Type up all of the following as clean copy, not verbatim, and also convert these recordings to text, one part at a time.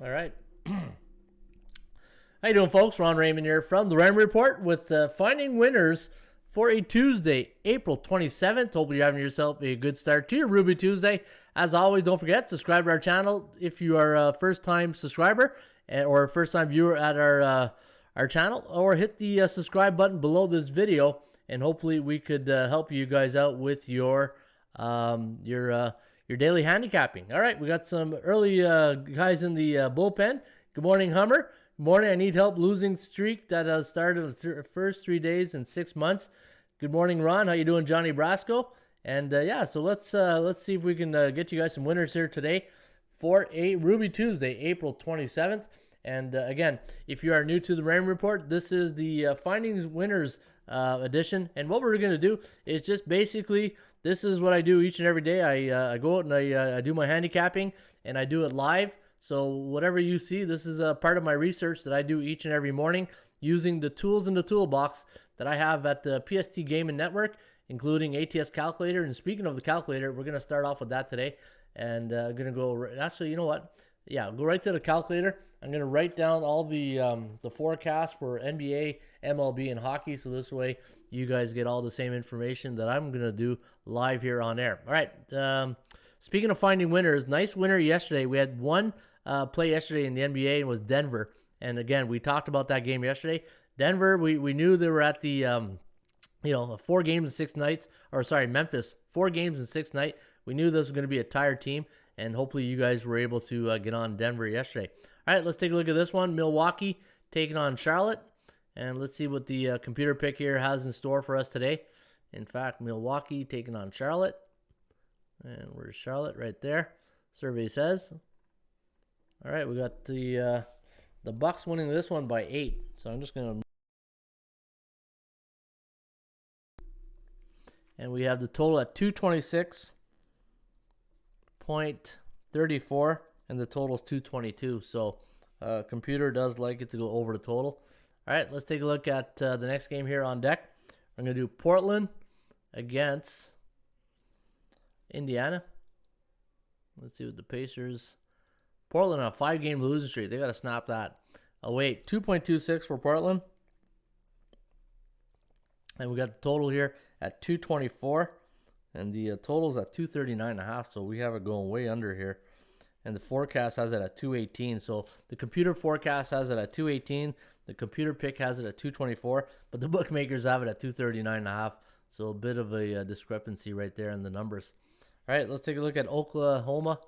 All right. How you doing, folks? Ron Raymond here from the Raymond Report with finding winners for a Tuesday, April 27th. Hope you're having yourself a good start to your Ruby Tuesday. As always, don't forget, subscribe to our channel if you are a first-time subscriber or a first-time viewer at our channel, or hit the subscribe button below this video, and hopefully we could help you guys out with your daily handicapping. All right, we got some early guys in the bullpen. Good morning, Hummer. Good morning. I need help losing streak that started the first 3 days in 6 months. Good morning, Ron. How you doing, Johnny Brasco? And yeah, so let's see if we can get you guys some winners here today for a Ruby Tuesday, April 27th. And again, if you are new to the Raymond Report, this is the Finding Winners edition. And what we're going to do is just basically, this is what I do each and every day. I go out and I do my handicapping, and I do it live. So whatever you see, this is a part of my research that I do each and every morning using the tools in the toolbox that I have at the PST Gaming Network, including ATS Calculator. And speaking of the calculator, we're going to start off with that today. And I'm going to go, actually, you know what? Yeah, go right to the calculator. I'm going to write down all the forecasts for NBA, MLB, and hockey. So this way you guys get all the same information that I'm going to do live here on air. All right. Speaking of finding winners, nice winner yesterday. We had one play yesterday in the NBA, and it was Denver. And again, we talked about that game yesterday. Denver, we knew they were at the, 4 games in 6 nights. Or sorry, Memphis, 4 games in 6 nights. We knew this was going to be a tired team. And hopefully you guys were able to get on Denver yesterday. All right, let's take a look at this one. Milwaukee taking on Charlotte. And let's see what the computer pick here has in store for us today. In fact, Milwaukee taking on Charlotte. And where's Charlotte? Right there. Survey says. All right, we got the Bucks winning this one by 8. So I'm just going to... And we have the total at 226.34, and the total is 222. So computer does like it to go over the total. All right, let's take a look at the next game here on deck. I'm going to do Portland against Indiana. Let's see what the Pacers... Portland on a 5-game losing streak. They got to snap that. Oh, wait, 2.26 for Portland. And we got the total here at 224. And the total's at 239.5, so we have it going way under here. And the forecast has it at 218. So the computer forecast has it at 218. The computer pick has it at 224. But the bookmakers have it at 239.5. So a bit of a discrepancy right there in the numbers. All right, let's take a look at Oklahoma.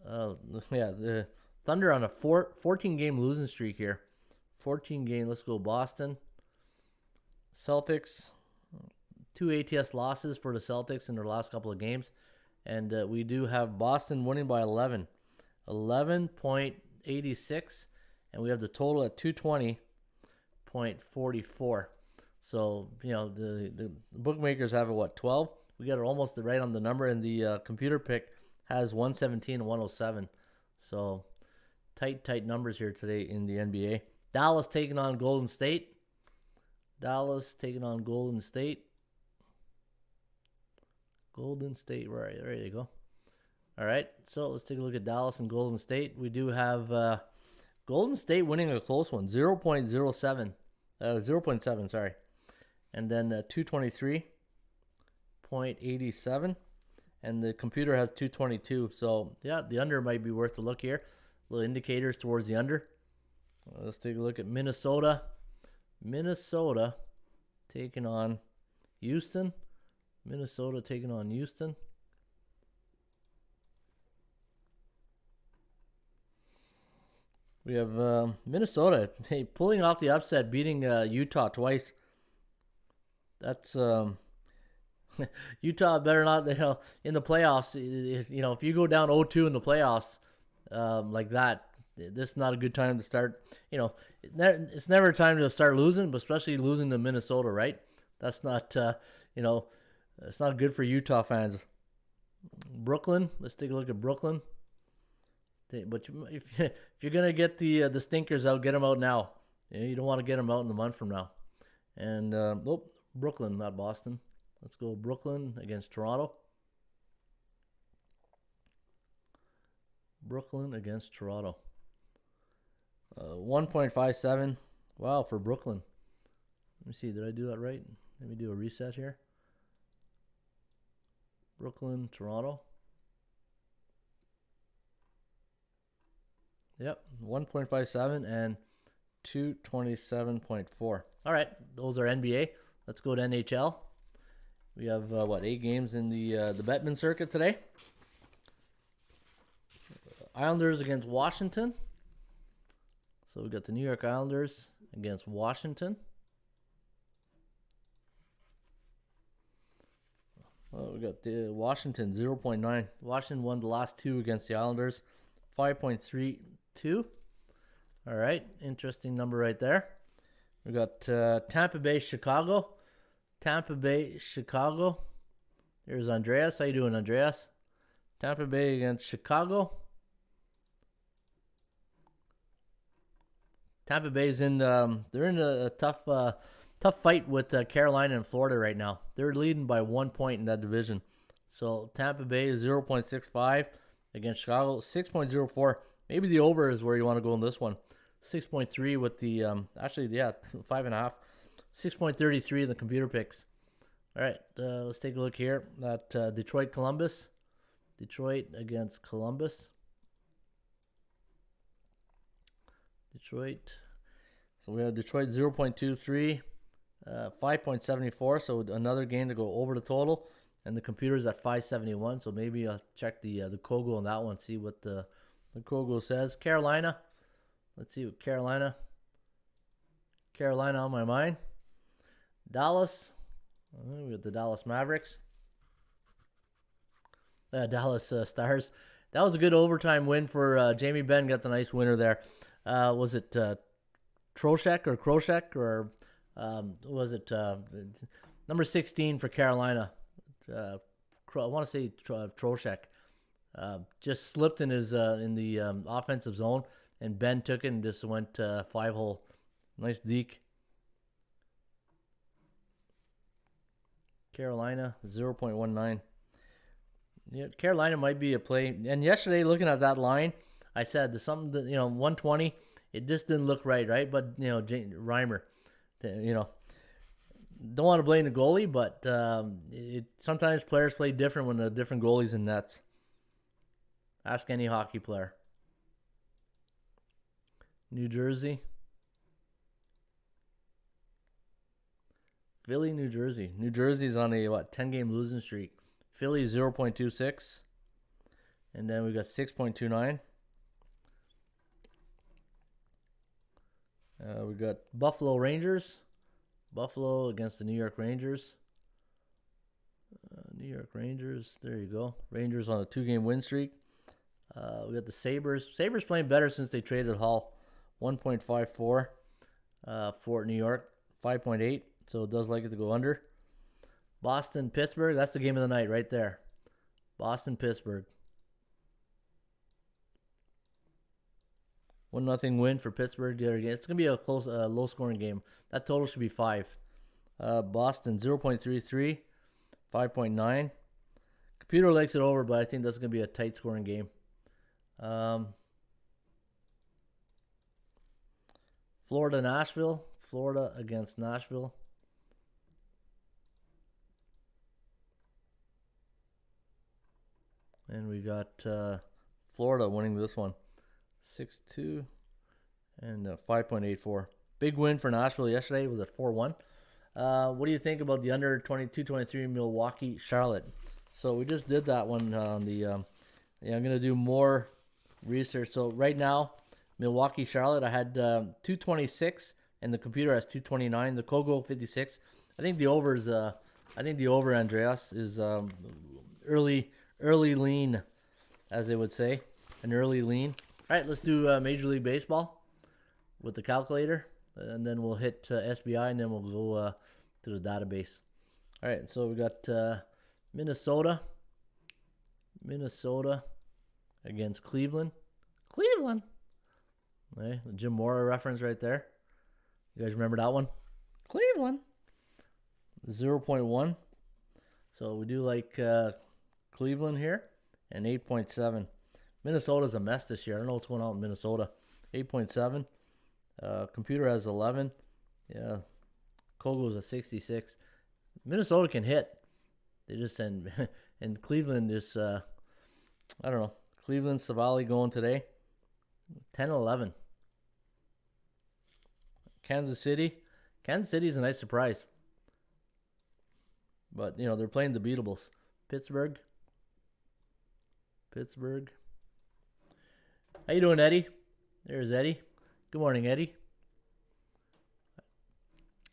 The Thunder on a 14-game losing streak here. 14-game. Let's go Boston. Celtics. 2 ATS losses for the Celtics in their last couple of games. And we do have Boston winning by 11. 11.86. And we have the total at 220.44. So, the bookmakers have it, what, 12? We got it almost right on the number, and the computer pick has 117 and 107. So tight numbers here today in the NBA. Dallas taking on Golden State. Dallas taking on Golden State. Golden State, right, there you go. All right, so let's take a look at Dallas and Golden State. We do have Golden State winning a close one, 0.7, sorry. And then 223.87. And the computer has 222. So, yeah, the under might be worth a look here. Little indicators towards the under. Let's take a look at Minnesota. Minnesota taking on Houston. Minnesota taking on Houston. We have Minnesota pulling off the upset, beating Utah twice. That's... Utah better not, in the playoffs, if you go down 0-2 in the playoffs like that, this is not a good time to start. It's never a time to start losing, but especially losing to Minnesota, right? That's not, it's not good for Utah fans. Brooklyn, let's take a look at Brooklyn. But if you're going to get the stinkers out, get them out now. You don't want to get them out in a month from now. And, Brooklyn, not Boston. Let's go Brooklyn against Toronto. Brooklyn against Toronto. 1.57. Wow, for Brooklyn. Let me see. Did I do that right? Let me do a reset here. Brooklyn, Toronto. Yep, 1.57 and 227.4. All right, those are NBA. Let's go to NHL. We have, 8 games in the Bettman circuit today. Islanders against Washington. So we got the New York Islanders against Washington. We got the Washington 0.9. Washington won the last 2 against the Islanders, 5.32. All right, interesting number right there. We got Tampa Bay, Chicago. Tampa Bay, Chicago. Here's Andreas. How you doing, Andreas? Tampa Bay against Chicago. Tampa Bay's in. They're in a tough fight with Carolina and Florida right now. They're leading by 1 point in that division. So Tampa Bay is 0.65 against Chicago, 6.04. Maybe the over is where you want to go in this one. 6.3 with the 5.5. 6.33 in the computer picks. All right, let's take a look here at Detroit, Columbus. Detroit against Columbus. Detroit. So we have Detroit 0.23, 5.74. So another game to go over the total, and the computer's at 571. So maybe I'll check the Kogo on that one, see what the Kogo says. Carolina. Let's see what Carolina on my mind. Dallas. We got the Dallas Mavericks. Dallas Stars. That was a good overtime win for Jamie Benn. Got the nice winner there. Was it Trocheck or Kroshek or was it number 16 for Carolina? I want to say Trocheck. Just slipped in his in the offensive zone, and Ben took it and just went 5-hole. Nice deke. Carolina 0.19. Yeah, Carolina might be a play. And yesterday, looking at that line, I said there's something that, 120. It just didn't look right. But Reimer, don't want to blame the goalie, but sometimes players play different when the different goalies in nets. Ask any hockey player. New Jersey. Philly, New Jersey. New Jersey's on a 10-game losing streak. Philly 0.26. And then we got 6.29. We got Buffalo Rangers. Buffalo against the New York Rangers. New York Rangers. There you go. Rangers on a 2-game win streak. We got the Sabres. Sabres playing better since they traded Hall. 1.54 for New York. 5.8. So it does like it to go under. Boston, Pittsburgh. That's the game of the night right there. Boston, Pittsburgh. 1-0 win for Pittsburgh. It's going to be a close, low-scoring game. That total should be 5. Boston, 0.33. 5.9. Computer likes it over, but I think that's going to be a tight-scoring game. Florida, Nashville. Florida against Nashville. And we got Florida winning this one. 6-2 and 5.84. Big win for Nashville yesterday. It was at 4-1. What do you think about the under 22-23 Milwaukee, Charlotte? So we just did that one on the I'm going to do more research. So right now, Milwaukee, Charlotte, I had 226 and the computer has 229. The Kogo 56. I think the over is Andreas is early lean, as they would say, an early lean. All right, let's do Major League Baseball with the calculator, and then we'll hit SBI, and then we'll go to the database. All right, so we got Minnesota against Cleveland. All right, the Jim Mora reference right there. You guys remember that one? Cleveland. 0.1. So we do like Cleveland here, and 8.7. Minnesota's a mess this year. I don't know what's going on in Minnesota. 8.7. Computer has 11. Yeah. Kogo's a 66. Minnesota can hit. They just send and Cleveland just I don't know. Cleveland Savali going today. 10-11. Kansas City. Kansas City is a nice surprise. But, they're playing the beatables. Pittsburgh. How you doing, Eddie? There's Eddie. Good morning, Eddie.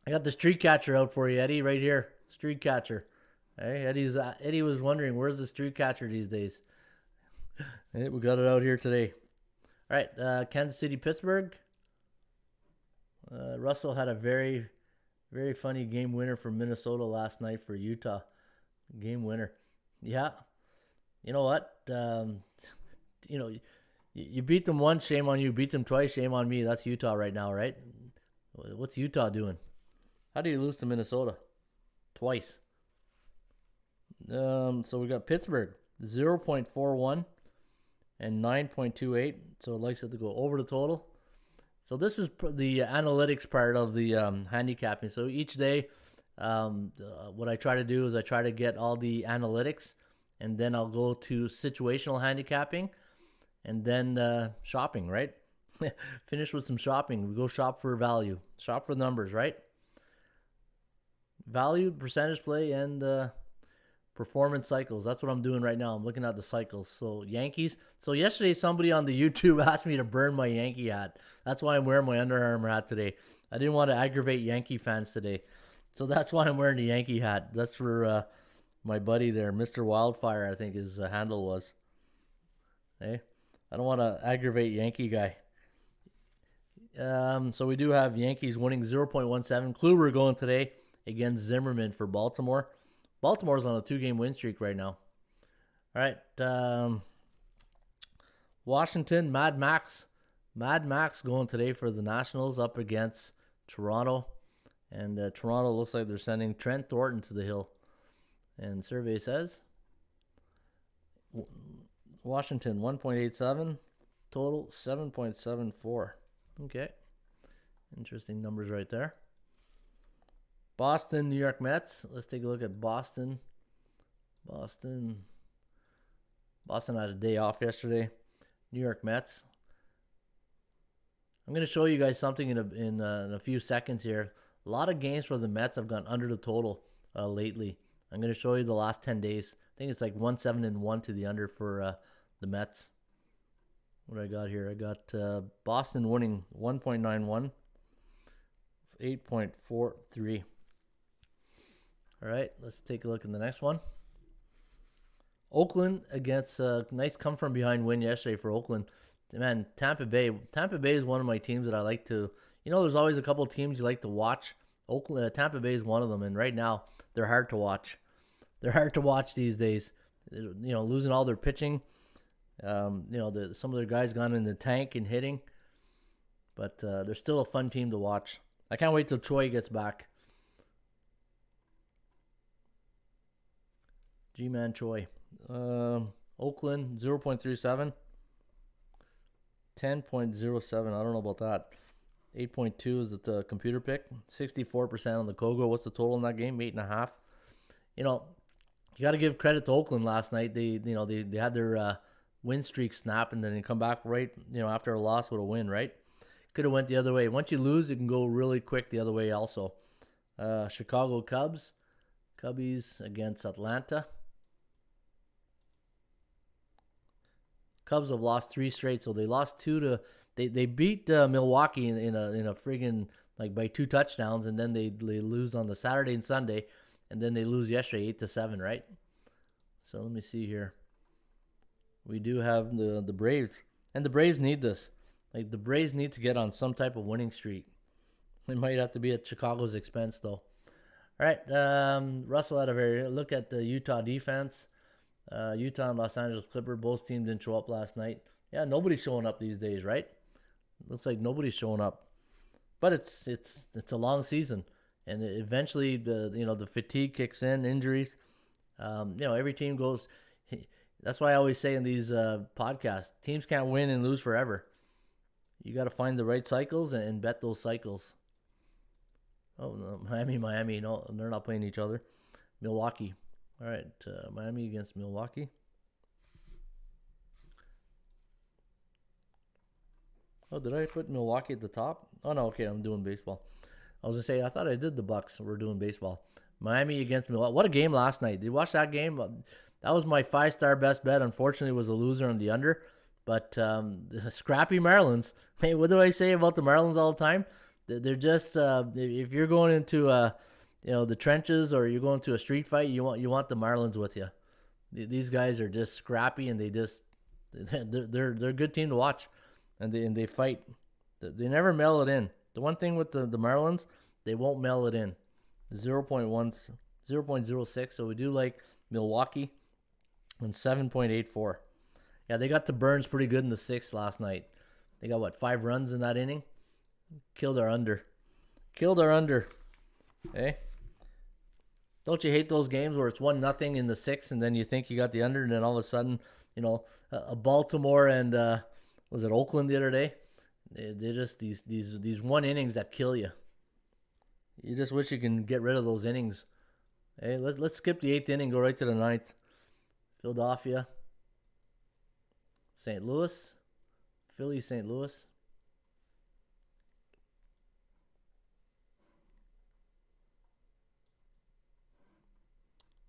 I got the Streakcatcher out for you, Eddie, right here. Streakcatcher. Hey, Eddie was wondering, where's the Streakcatcher these days? Hey, we got it out here today. All right, Kansas City, Pittsburgh. Russell had a very, very funny game winner for Minnesota last night for Utah. Game winner. Yeah. You know what? You beat them once, shame on you. Beat them twice, shame on me. That's Utah right now, right? What's Utah doing? How do you lose to Minnesota? Twice. So we got Pittsburgh, 0.41 and 9.28. So it likes it to go over the total. So this is the analytics part of the handicapping. So each day, what I try to do is I try to get all the analytics, and then I'll go to situational handicapping, and then shopping, right? Finish with some shopping. We go shop for value. Shop for numbers, right? Value, percentage play, and performance cycles. That's what I'm doing right now. I'm looking at the cycles. So Yankees. So yesterday somebody on the YouTube asked me to burn my Yankee hat. That's why I'm wearing my Under Armour hat today. I didn't want to aggravate Yankee fans today. So that's why I'm wearing the Yankee hat. That's for my buddy there, Mr. Wildfire, I think his handle was. Hey, I don't want to aggravate Yankee guy. So we do have Yankees winning 0.17. Kluber going today against Zimmerman for Baltimore. Baltimore's on a 2-game win streak right now. All right. Washington, Mad Max. Mad Max going today for the Nationals up against Toronto. And Toronto looks like they're sending Trent Thornton to the hill. And survey says Washington 1.87. Total 7.74. Okay. Interesting numbers right there. Boston, New York Mets. Let's take a look at Boston. Boston had a day off yesterday. New York Mets. I'm going to show you guys something in a few seconds here. A lot of games for the Mets have gone under the total lately. I'm going to show you the last 10 days. I think it's like 1-7-1 to the under for the Mets. What do I got here? I got Boston winning 1.91, 8.43. All right, let's take a look at the next one. Oakland against a nice come-from-behind win yesterday for Oakland. Man, Tampa Bay. Tampa Bay is one of my teams that I like to... there's always a couple of teams you like to watch. Tampa Bay is one of them, and right now, they're hard to watch. They're hard to watch these days. Losing all their pitching. Some of their guys gone in the tank and hitting. But they're still a fun team to watch. I can't wait till Troy gets back. G-Man Choi. Oakland, 0.37. 10.07. I don't know about that. 8.2 is the computer pick. 64% on the Kogo. What's the total in that game? 8.5. You got to give credit to Oakland last night. They had their win streak snap, and then they come back right, after a loss with a win, right? Could have went the other way. Once you lose, it can go really quick the other way also. Chicago Cubs. Cubbies against Atlanta. Cubs have lost 3 straight, so they lost 2 to... They beat Milwaukee in a friggin' by 2 touchdowns, and then they lose on the Saturday and Sunday, and then they lose yesterday 8-7, right? So let me see here. We do have the Braves, and the Braves need this. The Braves need to get on some type of winning streak. It might have to be at Chicago's expense, though. All right, Russell had a very look at the Utah defense. Utah and Los Angeles Clippers, both teams didn't show up last night. Yeah, nobody's showing up these days, right? Looks like nobody's showing up. But it's a long season, and eventually the fatigue kicks in, injuries. Every team goes. That's why I always say in these podcasts, teams can't win and lose forever. You got to find the right cycles and bet those cycles. Oh, no, Miami. No, they're not playing each other. Milwaukee. All right, Miami against Milwaukee. Oh, did I put Milwaukee at the top? Oh, no, okay, I'm doing baseball. I was going to say, I thought I did the Bucks. We're doing baseball. Miami against Milwaukee. What a game last night. Did you watch that game? That was my 5-star best bet. Unfortunately, it was a loser on the under. But the scrappy Marlins. Hey, what do I say about the Marlins all the time? They're just, if you're going into the trenches or you're going to a street fight, you want the Marlins with you. These guys are just scrappy, and they're a good team to watch, and they fight. They never mail it in. The one thing with the Marlins, they won't mail it in. 0.06. So we do like Milwaukee and 7.84. Yeah, they got to Burns pretty good in the 6th last night. They got 5 runs in that inning. Killed our under. Hey, don't you hate those games where it's 1-0 in the 6th, and then you think you got the under, and then all of a sudden, a Baltimore and was it Oakland the other day? They're just these one innings that kill you. You just wish you can get rid of those innings. Hey, let's skip the 8th inning, go right to the 9th. Philadelphia, St. Louis, Philly, St. Louis.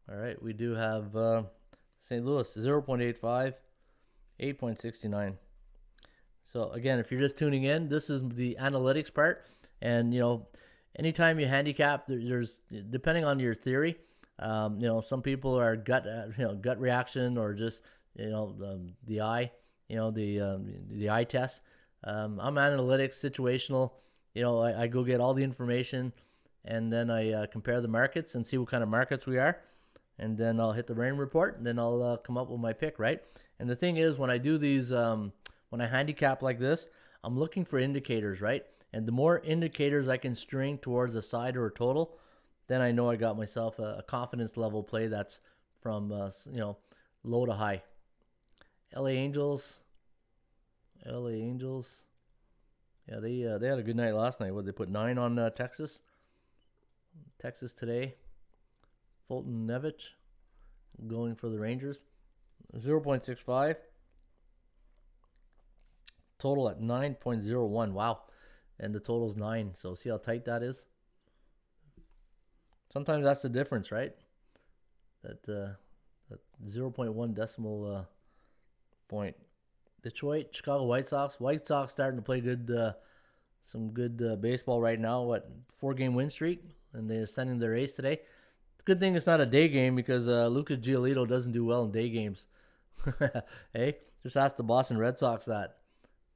All right, we do have St. Louis 0.85, 8.69. So again, if you're just tuning in, this is the analytics part, and anytime you handicap, there's depending on your theory, some people are gut reaction, or just the eye, the eye test. I'm analytics, situational. I go get all the information, and then I compare the markets and see what kind of markets we are, and then I'll hit the Raymond Report, and then I'll come up with my pick, right? And the thing is, when I do these, when I handicap like this, I'm looking for indicators, right? And the more indicators I can string towards a side or a total, then I know I got myself a confidence level play that's from low to high. LA Angels. Yeah, they had a good night last night. What, they put 9 on Texas? Texas today. Fulton Nevich going for the Rangers. 0.65. Total at 9.01. Wow. And the total's 9. So see how tight that is? Sometimes that's the difference, right? That 0.1 decimal point. Detroit, Chicago White Sox. White Sox starting to play some good baseball right now. 4-game win streak, and they're sending their ace today. It's a good thing it's not a day game, because Lucas Giolito doesn't do well in day games. Hey, just ask the Boston Red Sox that.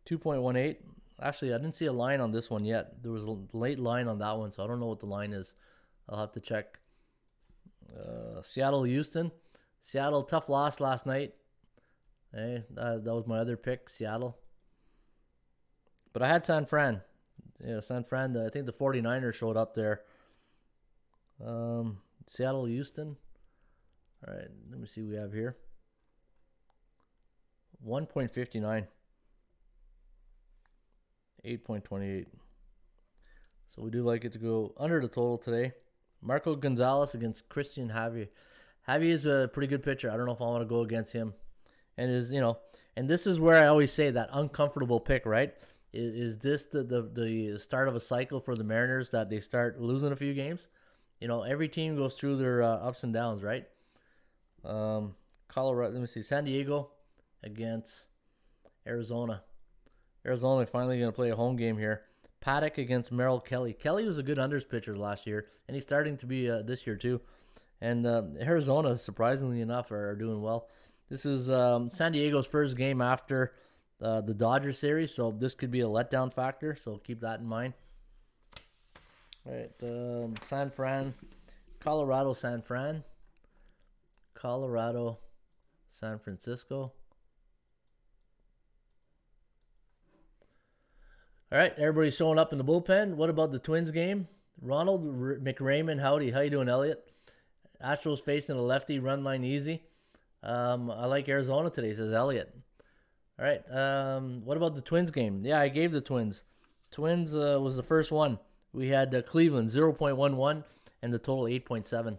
2.18. Actually, I didn't see a line on this one yet. There was a late line on that one, so I don't know what the line is. I'll have to check. Seattle, Houston. Seattle, tough loss last night. Hey, that was my other pick, Seattle. But I had San Fran. Yeah, San Fran. I think the 49ers showed up there. Seattle, Houston. All right, let me see what we have here. 1.59. 8.28. So we do like it to go under the total today. Marco Gonzalez against Christian Javi. Javi is a pretty good pitcher. I don't know if I want to go against him. And and this is where I always say that uncomfortable pick, right? Is this the start of a cycle for the Mariners, that they start losing a few games? Every team goes through their ups and downs, right? Colorado, let me see, San Diego against Arizona. Arizona finally going to play a home game here. Paddock against Merrill Kelly. Kelly was a good unders pitcher last year, and he's starting to be this year too. And Arizona, surprisingly enough, are doing well. This is San Diego's first game after the Dodgers series, so this could be a letdown factor, so keep that in mind. All right, San Fran, Colorado, San Fran. Colorado, San Francisco. All right, everybody's showing up in the bullpen. What about the Twins game? Ronald McRaymond, howdy. How you doing, Elliot? Astros facing a lefty, run line easy. I like Arizona today, says Elliot. All right. What about the Twins game? Yeah, I gave the Twins. Twins was the first one. We had Cleveland 0.11 and the total 8.7.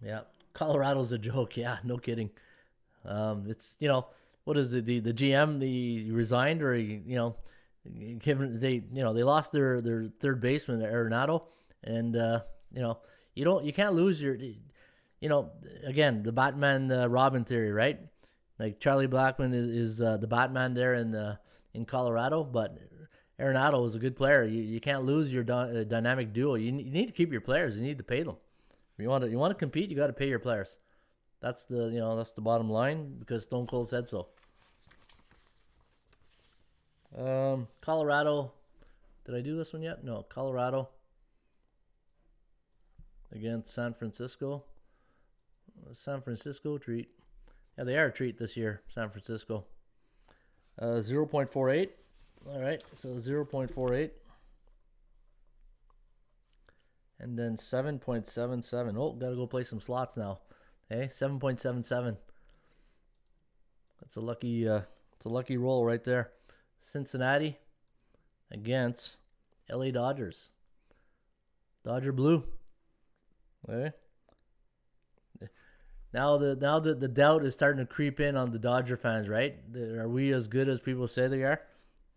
Yeah, Colorado's a joke. Yeah, no kidding. It's what is it? The GM he resigned or given they lost their third baseman Arenado, and you can't lose your again the Batman Robin theory, right? Like Charlie Blackmon is the Batman there in Colorado, but Arenado is a good player. You can't lose your dynamic duo. You need to keep your players. You need to pay them. If you want to compete, you got to pay your players. That's that's the bottom line because Stone Cold said so. Colorado. Did I do this one yet? No. Colorado against San Francisco. San Francisco treat. Yeah, they are a treat this year, San Francisco. 0.48. All right, so 0.48. And then 7.77. Oh, got to go play some slots now. Hey, 7.77. That's a lucky roll right there. Cincinnati against LA Dodgers. Dodger blue. Okay. Now the doubt is starting to creep in on the Dodger fans, right? Are we as good as people say they are?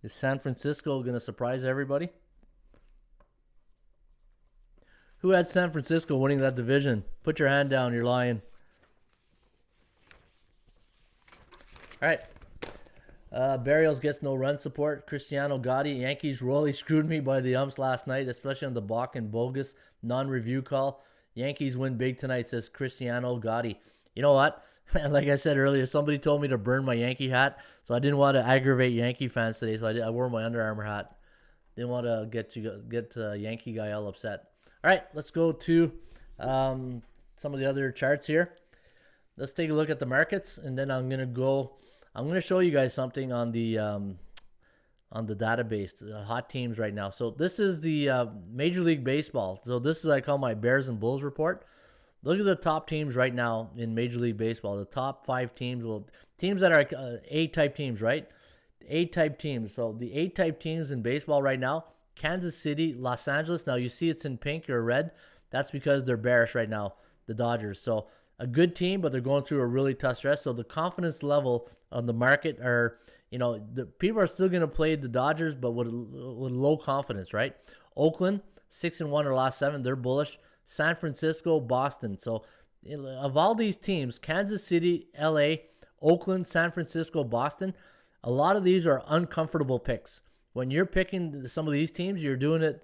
Is San Francisco going to surprise everybody? Who had San Francisco winning that division? Put your hand down, you're lying. All right. Barrios gets no run support. Cristiano Gotti. Yankees really screwed me by the umps last night, especially on the balk and bogus non-review call. Yankees win big tonight, says Cristiano Gotti. You know what? Like I said earlier, somebody told me to burn my Yankee hat, so I didn't want to aggravate Yankee fans today, so I wore my Under Armour hat. Didn't want to get Yankee guy all upset. All right, let's go to some of the other charts here. Let's take a look at the markets, and then I'm gonna show you guys something on the database, the hot teams right now. So this is the Major League Baseball. So this is I call my Bears and Bulls report. Look at the top teams right now in Major League Baseball. The top 5 teams, teams that are A-type teams, right? A-type teams. So the A-type teams in baseball right now: Kansas City, Los Angeles. Now you see it's in pink or red. That's because they're bearish right now, the Dodgers. So a good team, but they're going through a really tough stretch. So the confidence level on the market are, the people are still going to play the Dodgers, but with low confidence, right? Oakland, 6-1 or last 7, they're bullish. San Francisco, Boston. So of all these teams, Kansas City, LA, Oakland, San Francisco, Boston, a lot of these are uncomfortable picks. When you're picking some of these teams, you're doing it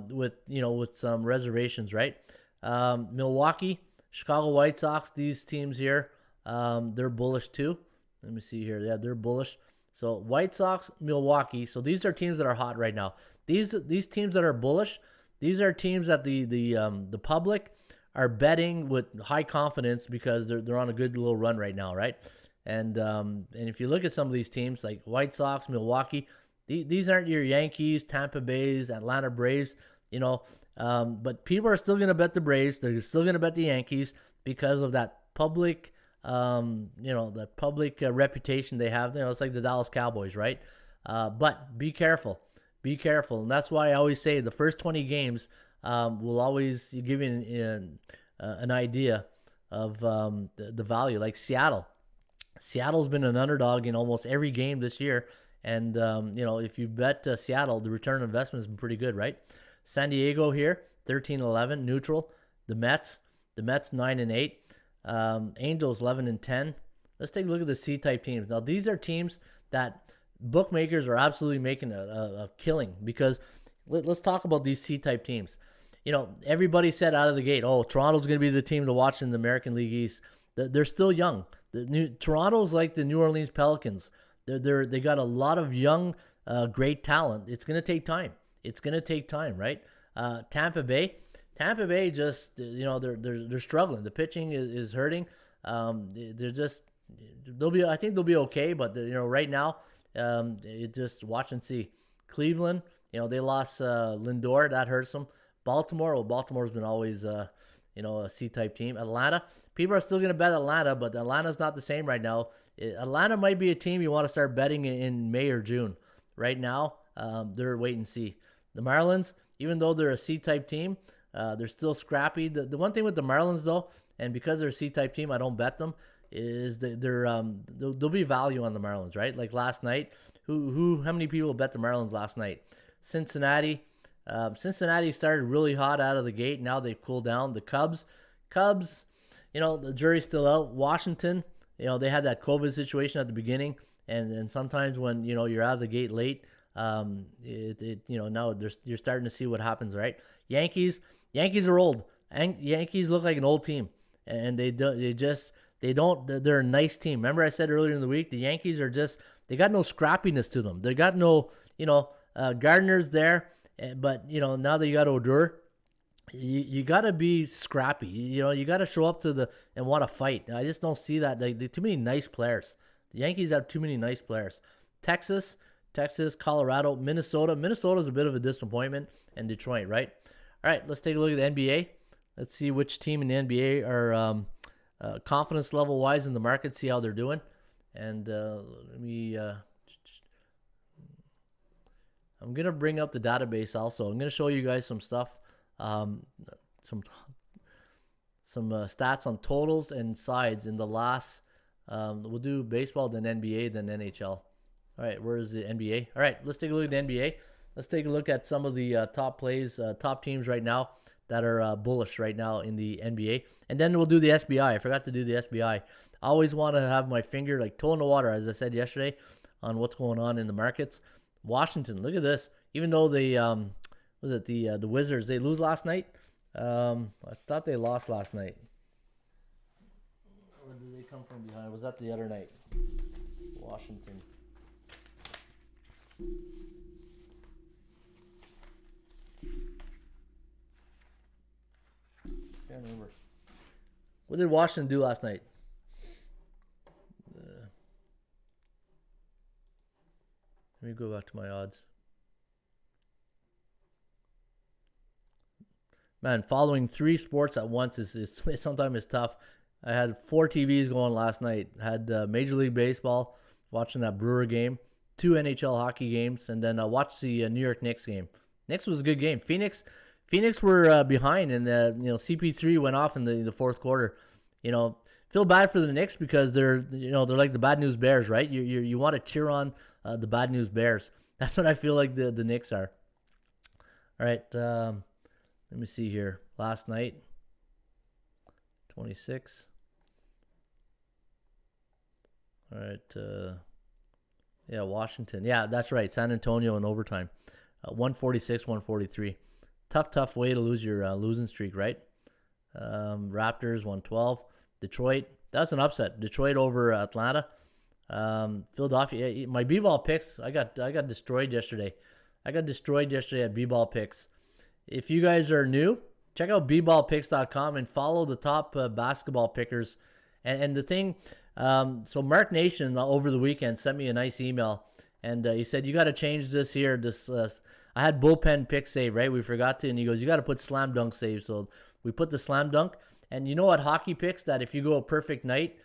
with some reservations, right? Milwaukee, Chicago White Sox, these teams here, they're bullish too. Let me see here. Yeah, they're bullish. So White Sox, Milwaukee. So these are teams that are hot right now. These teams that are bullish, these are teams that the public are betting with high confidence because they're on a good little run right now, right? And if you look at some of these teams like White Sox, Milwaukee, these aren't your Yankees, Tampa Bays, Atlanta Braves, but people are still going to bet the Braves. They're still going to bet the Yankees because of that public, that public reputation they have. It's like the Dallas Cowboys, right? But be careful. Be careful. And that's why I always say the first 20 games will always give you an idea of the value. Like Seattle. Seattle's been an underdog in almost every game this year. And, if you bet Seattle, the return on investment has been pretty good, right? San Diego here, 13-11, neutral. The Mets 9-8. Angels 11-10. Let's take a look at the C-type teams. Now, these are teams that bookmakers are absolutely making a killing because let's talk about these C-type teams. Everybody said out of the gate, Toronto's going to be the team to watch in the American League East. They're still young. Toronto's like the New Orleans Pelicans. They got a lot of young, great talent. It's going to take time. It's going to take time, right? Tampa Bay just, they're struggling. The pitching is hurting. I think they'll be okay, but right now, just watch and see. Cleveland, they lost Lindor. That hurts them. Baltimore's been always, a C-type team. Atlanta, people are still going to bet Atlanta, but Atlanta's not the same right now. Atlanta might be a team you want to start betting in May or June. Right now, they're wait and see. The Marlins, even though they're a C-type team, they're still scrappy. The one thing with the Marlins, though, and because they're a C-type team, I don't bet them, is that there'll be value on the Marlins, right? Like last night, how many people bet the Marlins last night? Cincinnati started really hot out of the gate. Now they've cooled down. The Cubs, the jury's still out. Washington, they had that COVID situation at the beginning, and sometimes when you're out of the gate late, now you're starting to see what happens, right? Yankees are old. Yankees look like an old team, and they're a nice team. Remember I said earlier in the week, the Yankees they got no scrappiness to them. They got no, Gardner's there, but now that you got Odor, you got to be scrappy. You got to show up and want to fight. I just don't see that. They too many nice players. The Yankees have too many nice players. Texas, Colorado, Minnesota. Minnesota's a bit of a disappointment, and Detroit, right? All right, let's take a look at the NBA. Let's see which team in the NBA are confidence level wise in the market. See how they're doing, and let me. I'm gonna bring up the database also. I'm gonna show you guys some stuff, some stats on totals and sides in the last. We'll do baseball, then NBA, then NHL. All right, where's the NBA? All right, let's take a look at the NBA. Let's take a look at some of the top teams right now that are bullish right now in the NBA. And then we'll do the SBI. I forgot to do the SBI. I always want to have my finger toe in the water, as I said yesterday, on what's going on in the markets. Washington, look at this. Even though the Wizards, they lose last night? I thought they lost last night. Or did they come from behind? Was that the other night? Washington. Can't remember. What did Washington do last night? Let me go back to my odds. Man, following 3 sports at once is sometimes tough. I had 4 TVs going last night. I had Major League Baseball, watching that Brewer game, 2 NHL hockey games, and then I watched the New York Knicks game. Knicks was a good game. Phoenix were behind, and CP3 went off in the fourth quarter. Feel bad for the Knicks because they're like the bad news Bears, right? You want to cheer on the bad news Bears. That's what I feel like the Knicks are. All right, let me see here. Last night, 26. All right, Washington. Yeah, that's right. San Antonio in overtime, 146, 143. Tough way to lose your losing streak, right? Raptors 112. Detroit, that's an upset. Detroit over Atlanta. Philadelphia. My b-ball picks, I got destroyed yesterday. At b-ball picks. If you guys are new, check out bballpicks.com and follow the top basketball pickers. And the thing, so Mark Nation over the weekend sent me a nice email, and he said, you got to change this here. I had bullpen pick save, right? We forgot to, and he goes, you got to put slam dunk save. So we put the slam dunk. And you know what, hockey picks, that if you go a perfect night,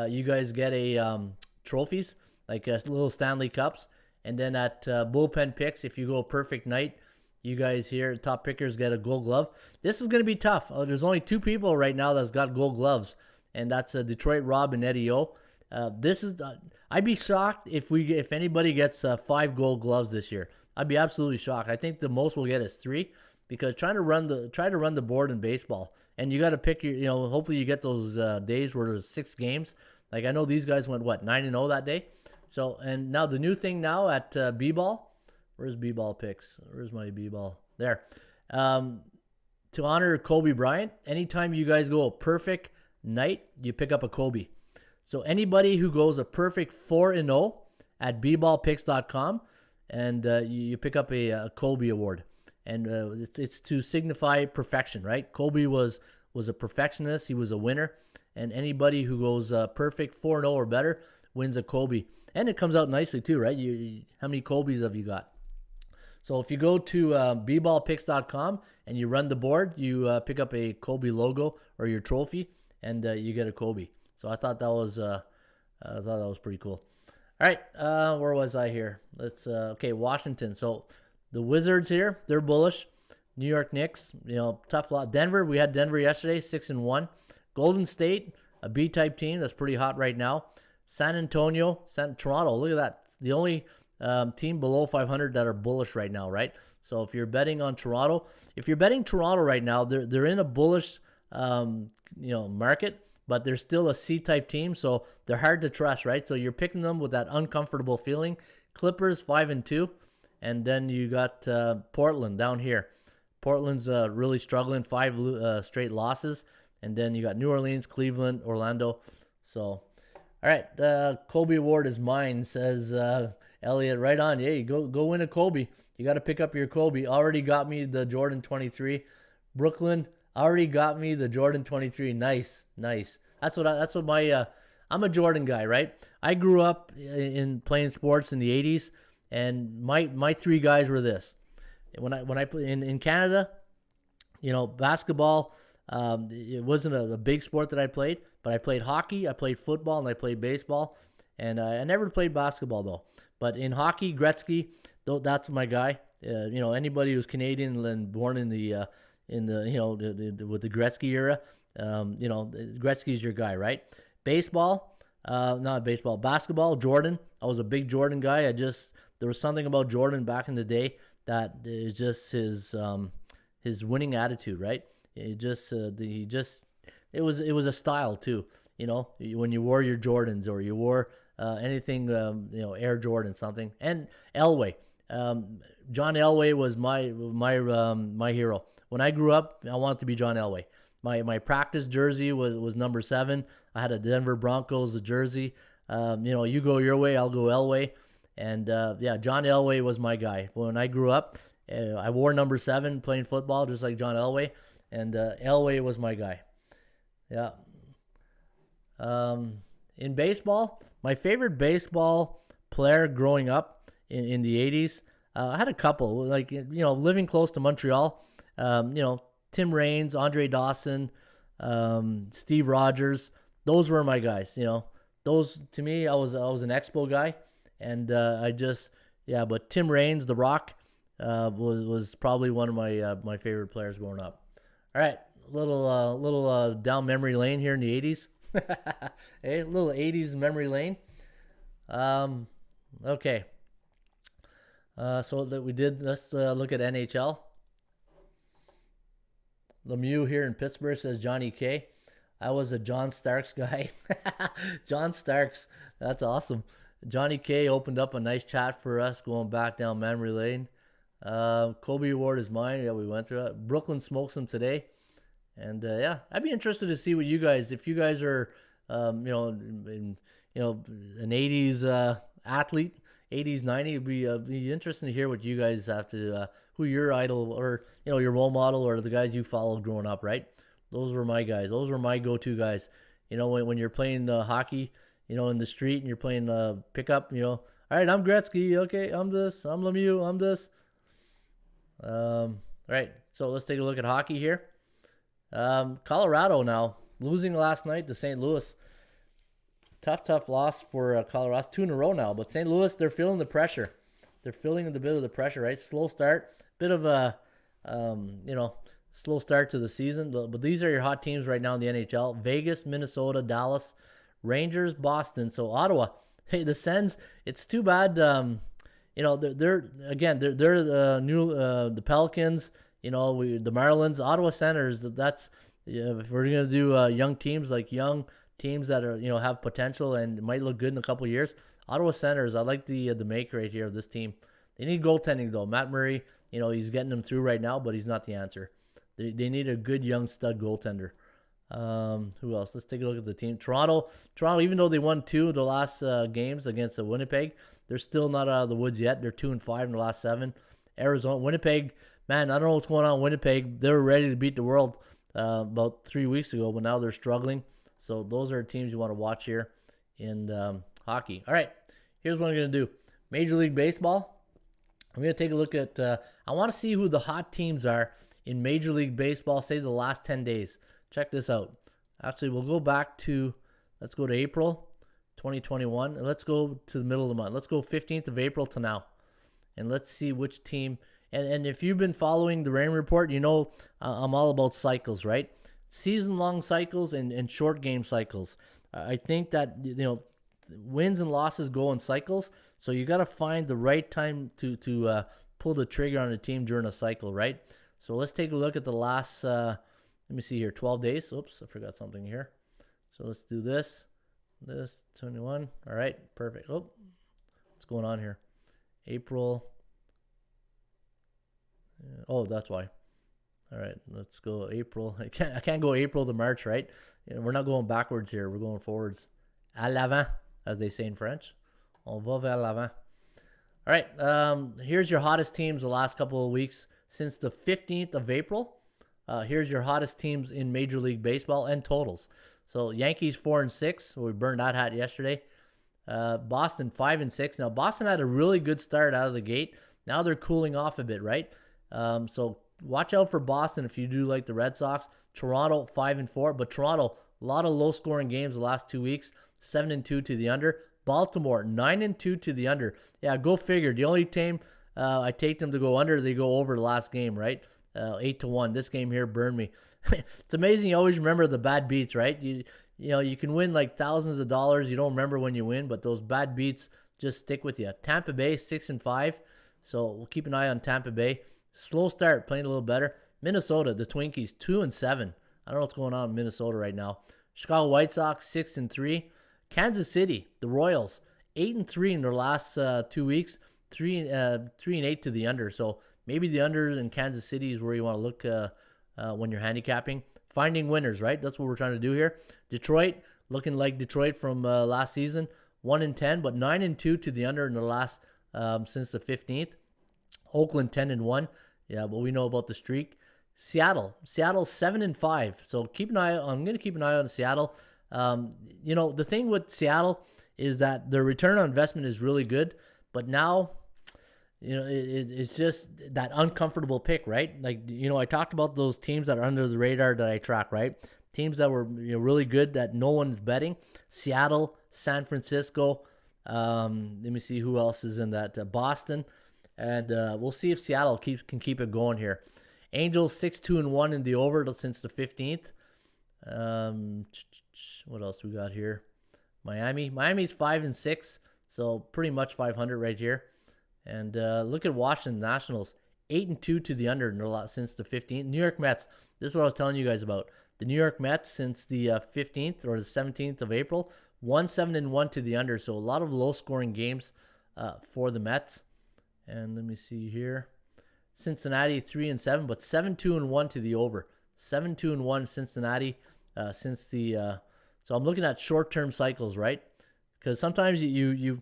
you guys get a trophies, like little Stanley Cups. And then at bullpen picks, if you go a perfect night, you guys here, top pickers, get a gold glove. This is going to be tough. There's only 2 people right now that's got gold gloves, and that's Detroit Rob and Eddie O. I'd be shocked if anybody gets 5 gold gloves this year. I'd be absolutely shocked. I think the most we'll get is 3, because try to run the board in baseball, and you got to pick your, hopefully you get those days where there's 6 games. Like I know these guys went 9-0 that day. So, and now the new thing now at B-ball, where's B-ball picks? Where's my B-ball? There. To honor Kobe Bryant, anytime you guys go a perfect night, you pick up a Kobe. So anybody who goes a perfect 4-0 at bballpicks.com, and you pick up a Kobe award. And it's to signify perfection, right? Kobe was a perfectionist. He was a winner. And anybody who goes perfect 4-0 or better wins a Kobe. And it comes out nicely too, right? How many Kobe's have you got? So if you go to bballpicks.com and you run the board, you pick up a Kobe logo or your trophy, and you get a Kobe. So I thought that was I thought that was pretty cool. All right, where was I here? Okay, Washington. So the Wizards here, they're bullish. New York Knicks, tough lot. Denver, we had Denver yesterday, 6-1. Golden State, a B-type team that's pretty hot right now. San Antonio, Toronto, look at that. The only team below 500 that are bullish right now, right? So if you're betting on Toronto, right now, they're in a bullish, market, but they're still a C-type team, so they're hard to trust, right? So you're picking them with that uncomfortable feeling. Clippers 5-2, and then you got Portland down here. Portland's really struggling, 5 straight losses, and then you got New Orleans, Cleveland, Orlando. So, all right, Kobe Award is mine, says Elliot. Right on. Yeah, go win a Kobe. You got to pick up your Kobe. Already got me the Jordan 23. Brooklyn already got me the Jordan 23. Nice. That's what my I'm a Jordan guy, right? I grew up in playing sports in the 80s, and my 3 guys were this. When I play in Canada, basketball, it wasn't a big sport that I played, but I played hockey, I played football, and I played baseball, and I never played basketball though. But in hockey, Gretzky, that's my guy. Anybody who's Canadian and born in the with the Gretzky era, Gretzky's your guy, right? Basketball, Jordan. I was a big Jordan guy. There was something about Jordan back in the day that is just his winning attitude, right? It was a style too. When you wore your Jordans or you wore anything, Air Jordan something. And Elway, John Elway was my hero. When I grew up, I wanted to be John Elway. My practice jersey was number 7. I had a Denver Broncos jersey. You go your way, I'll go Elway. And John Elway was my guy. When I grew up, I wore number 7 playing football, just like John Elway. And Elway was my guy. Yeah. In baseball, my favorite baseball player growing up in the 80s, I had a couple. Living close to Montreal, Tim Raines, Andre Dawson, Steve Rogers. Those were my guys. Those to me, I was an Expo guy, and but Tim Raines, The Rock, was probably one of my favorite players growing up. All right, little down memory lane here in the 80s. Hey, a little 80s memory lane. Okay. So that we did. Let's look at NHL. Lemieux here in Pittsburgh says Johnny K. I was a John Starks guy. John Starks, that's awesome. Johnny K opened up a nice chat for us going back down memory lane. Kobe Award is mine. Yeah, we went through it. Brooklyn smokes them today. And I'd be interested to see what you guys, if you guys are, an 80s athlete, 80s, 90s, it'd be interesting to hear what you guys have to, who your idol or, your role model or the guys you followed growing up, right? Those were my guys. Those were my go-to guys. When you're playing hockey, in the street and you're playing pickup, all right, I'm Gretzky. Okay, I'm this. I'm Lemieux. I'm this. All right, so let's take a look at hockey here. Colorado now losing last night to St. Louis. Tough loss for Colorado. 2 in a row now, but St. Louis, they're feeling the pressure. They're feeling the bit of the pressure, right? Slow start, bit of a slow start to the season. But these are your hot teams right now in the NHL: Vegas, Minnesota, Dallas, Rangers, Boston. So Ottawa. Hey, the Sens. It's too bad. They're the Pelicans. The Marlins, Ottawa Senators. That's if we're gonna do young teams that are have potential and might look good in a couple of years. Ottawa Senators. I like the make right here of this team. They need goaltending though. Matt Murray, he's getting them through right now, but he's not the answer. They need a good young stud goaltender. Who else? Let's take a look at the team. Toronto, even though they won 2 of the last games against Winnipeg, they're still not out of the woods yet. They're 2-5 in the last 7. Arizona, Winnipeg, man, I don't know what's going on in Winnipeg. They were ready to beat the world about 3 weeks ago, but now they're struggling. So those are teams you want to watch here in hockey. All right, here's what I'm going to do. Major League Baseball. I'm going to take a look at, I want to see who the hot teams are in Major League Baseball, say the last 10 days. Check this out. Actually, we'll go back to, let's go to April 2021. And let's go to the middle of the month. Let's go 15th of April to now. And let's see which team. And if you've been following the Raymond Report, you know I'm all about cycles, right? Season-long cycles and short game cycles. I think that, you know, wins and losses go in cycles, so you got to find the right time to pull the trigger on a team during a cycle, right? So let's take a look at the last, let me see here, 12 days. Oops, I forgot something here. So let's do this, 21. All right, perfect. Oh, what's going on here? April. Oh, that's why. All right, let's go April. I can't go April to March, right? We're not going backwards here. We're going forwards. À l'avant, as they say in French. On va vers l'avant. All right, here's your hottest teams the last couple of weeks since the 15th of April. Here's your hottest teams in Major League Baseball and totals. So Yankees 4-6. We burned that hat yesterday. Boston 5-6. Now Boston had a really good start out of the gate. Now they're cooling off a bit, right? So watch out for Boston if you do like the Red Sox. Toronto 5-4, but Toronto, a lot of low-scoring games the last 2 weeks. 7-2 to the under. Baltimore 9-2 to the under. Yeah, go figure. The only team I take them to go under, they go over the last game, right? 8-1. This game here burned me. It's amazing. You always remember the bad beats, right? You know you can win like thousands of dollars. You don't remember when you win, but those bad beats just stick with you. Tampa Bay 6-5. So we'll keep an eye on Tampa Bay. Slow start, playing a little better. Minnesota, the Twinkies, 2-7. I don't know what's going on in Minnesota right now. Chicago White Sox, 6-3. Kansas City, the Royals, 8-3 in their last 2 weeks. 3-8 to the under. So maybe the under in Kansas City is where you want to look when you're handicapping. Finding winners, right? That's what we're trying to do here. Detroit, looking like Detroit from last season, 1-10, but 9-2 to the under in the last since the 15th. Oakland 10-1. Yeah, but we know about the streak. Seattle 7-5. So keep an eye. I'm going to keep an eye on Seattle. You know, the thing with Seattle is that their return on investment is really good, but now, you know, it's just that uncomfortable pick, right? Like, you know, I talked about those teams that are under the radar that I track, right? Teams that were, you know, really good that no one's betting. Seattle, San Francisco. Let me see who else is in that. Boston. And we'll see if Seattle can keep it going here. Angels 6-2-1 in the over since the 15th. What else we got here? Miami's 5-6, so pretty much 500 right here. And look at Washington Nationals, 8-2 to the under since the 15th. New York Mets. This is what I was telling you guys about. The New York Mets since the 15th or the 17th of April, 1-7-1 to the under. So a lot of low-scoring games for the Mets. And let me see here. Cincinnati 3-7, but 7-2-1 to the over. 7-2-1 Cincinnati since the. So I'm looking at short-term cycles, right? Because sometimes you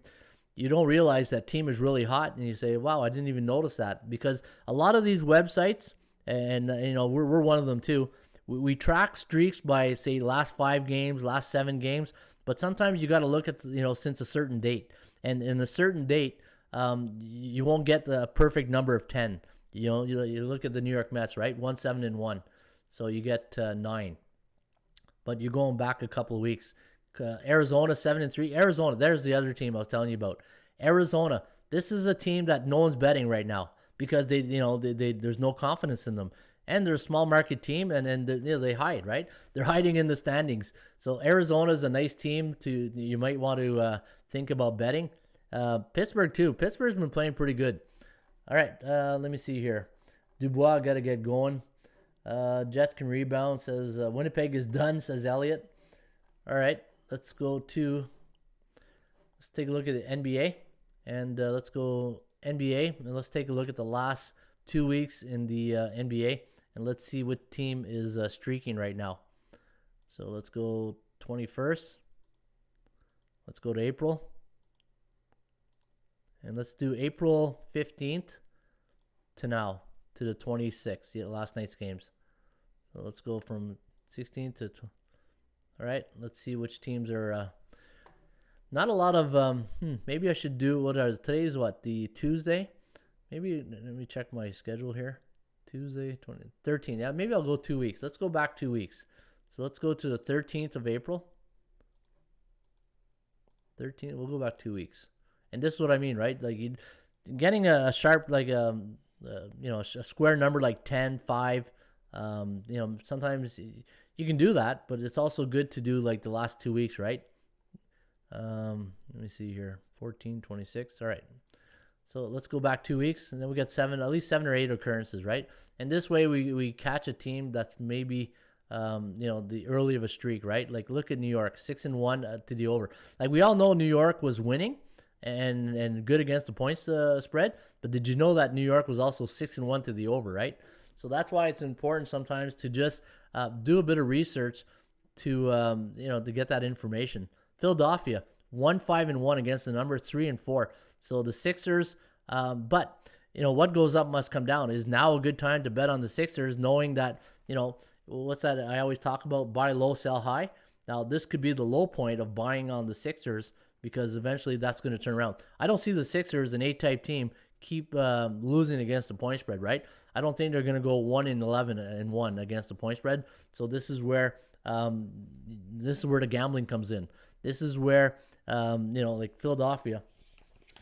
don't realize that team is really hot, and you say, "Wow, I didn't even notice that." Because a lot of these websites, and you know we're one of them too. We track streaks by say last 5 games, last 7 games, but sometimes you got to look at since a certain date, and in a certain date. You won't get the perfect number of 10. You look at the New York Mets, right? 1-7-1. So you get 9. But you're going back a couple of weeks. Arizona 7-3. Arizona, there's the other team I was telling you about. Arizona, this is a team that no one's betting right now because they there's no confidence in them. And they're a small market team, and they hide, right? They're hiding in the standings. So Arizona is a nice team you might want to think about betting. Pittsburgh too. Pittsburgh's been playing pretty good. All right, let me see here. Dubois got to get going. Jets can rebound, says Winnipeg is done, says Elliott. All right, let's take a look at the NBA. And let's go NBA, and let's take a look at the last 2 weeks in the NBA. And let's see what team is streaking right now. So let's go 21st. Let's go to April. And let's do April 15th to now, to the 26th, last night's games. So let's go from 16th to... All right, let's see which teams are... not a lot of... maybe I should do... Today's what? The Tuesday? Maybe... Let me check my schedule here. Tuesday, 13th. Yeah, maybe I'll go 2 weeks. Let's go back 2 weeks. So let's go to the 13th of April. 13. We'll go back 2 weeks. And this is what I mean, right? Like getting a sharp, like a square number like 10, 5. Sometimes you can do that, but it's also good to do like the last 2 weeks, right? Let me see here. 14, 26. All right. So let's go back 2 weeks, and then we get at least 7 or 8 occurrences, right? And this way we catch a team that's maybe the early of a streak, right? Like look at New York, 6-1 to the over. Like we all know New York was winning and good against the points spread, but did you know that New York was also 6-1 to the over, right? So that's why it's important sometimes to just do a bit of research to get that information. Philadelphia 1-5-1 against the number, 3-4. So the Sixers, but what goes up must come down. Is now a good time to bet on the Sixers, knowing that what's that I always talk about? Buy low, sell high. Now this could be the low point of buying on the Sixers because eventually that's going to turn around. I don't see the Sixers, an A-type team, keep losing against the point spread, right? I don't think they're going to go 1-11-1 against the point spread. So this is where the gambling comes in. This is where like Philadelphia.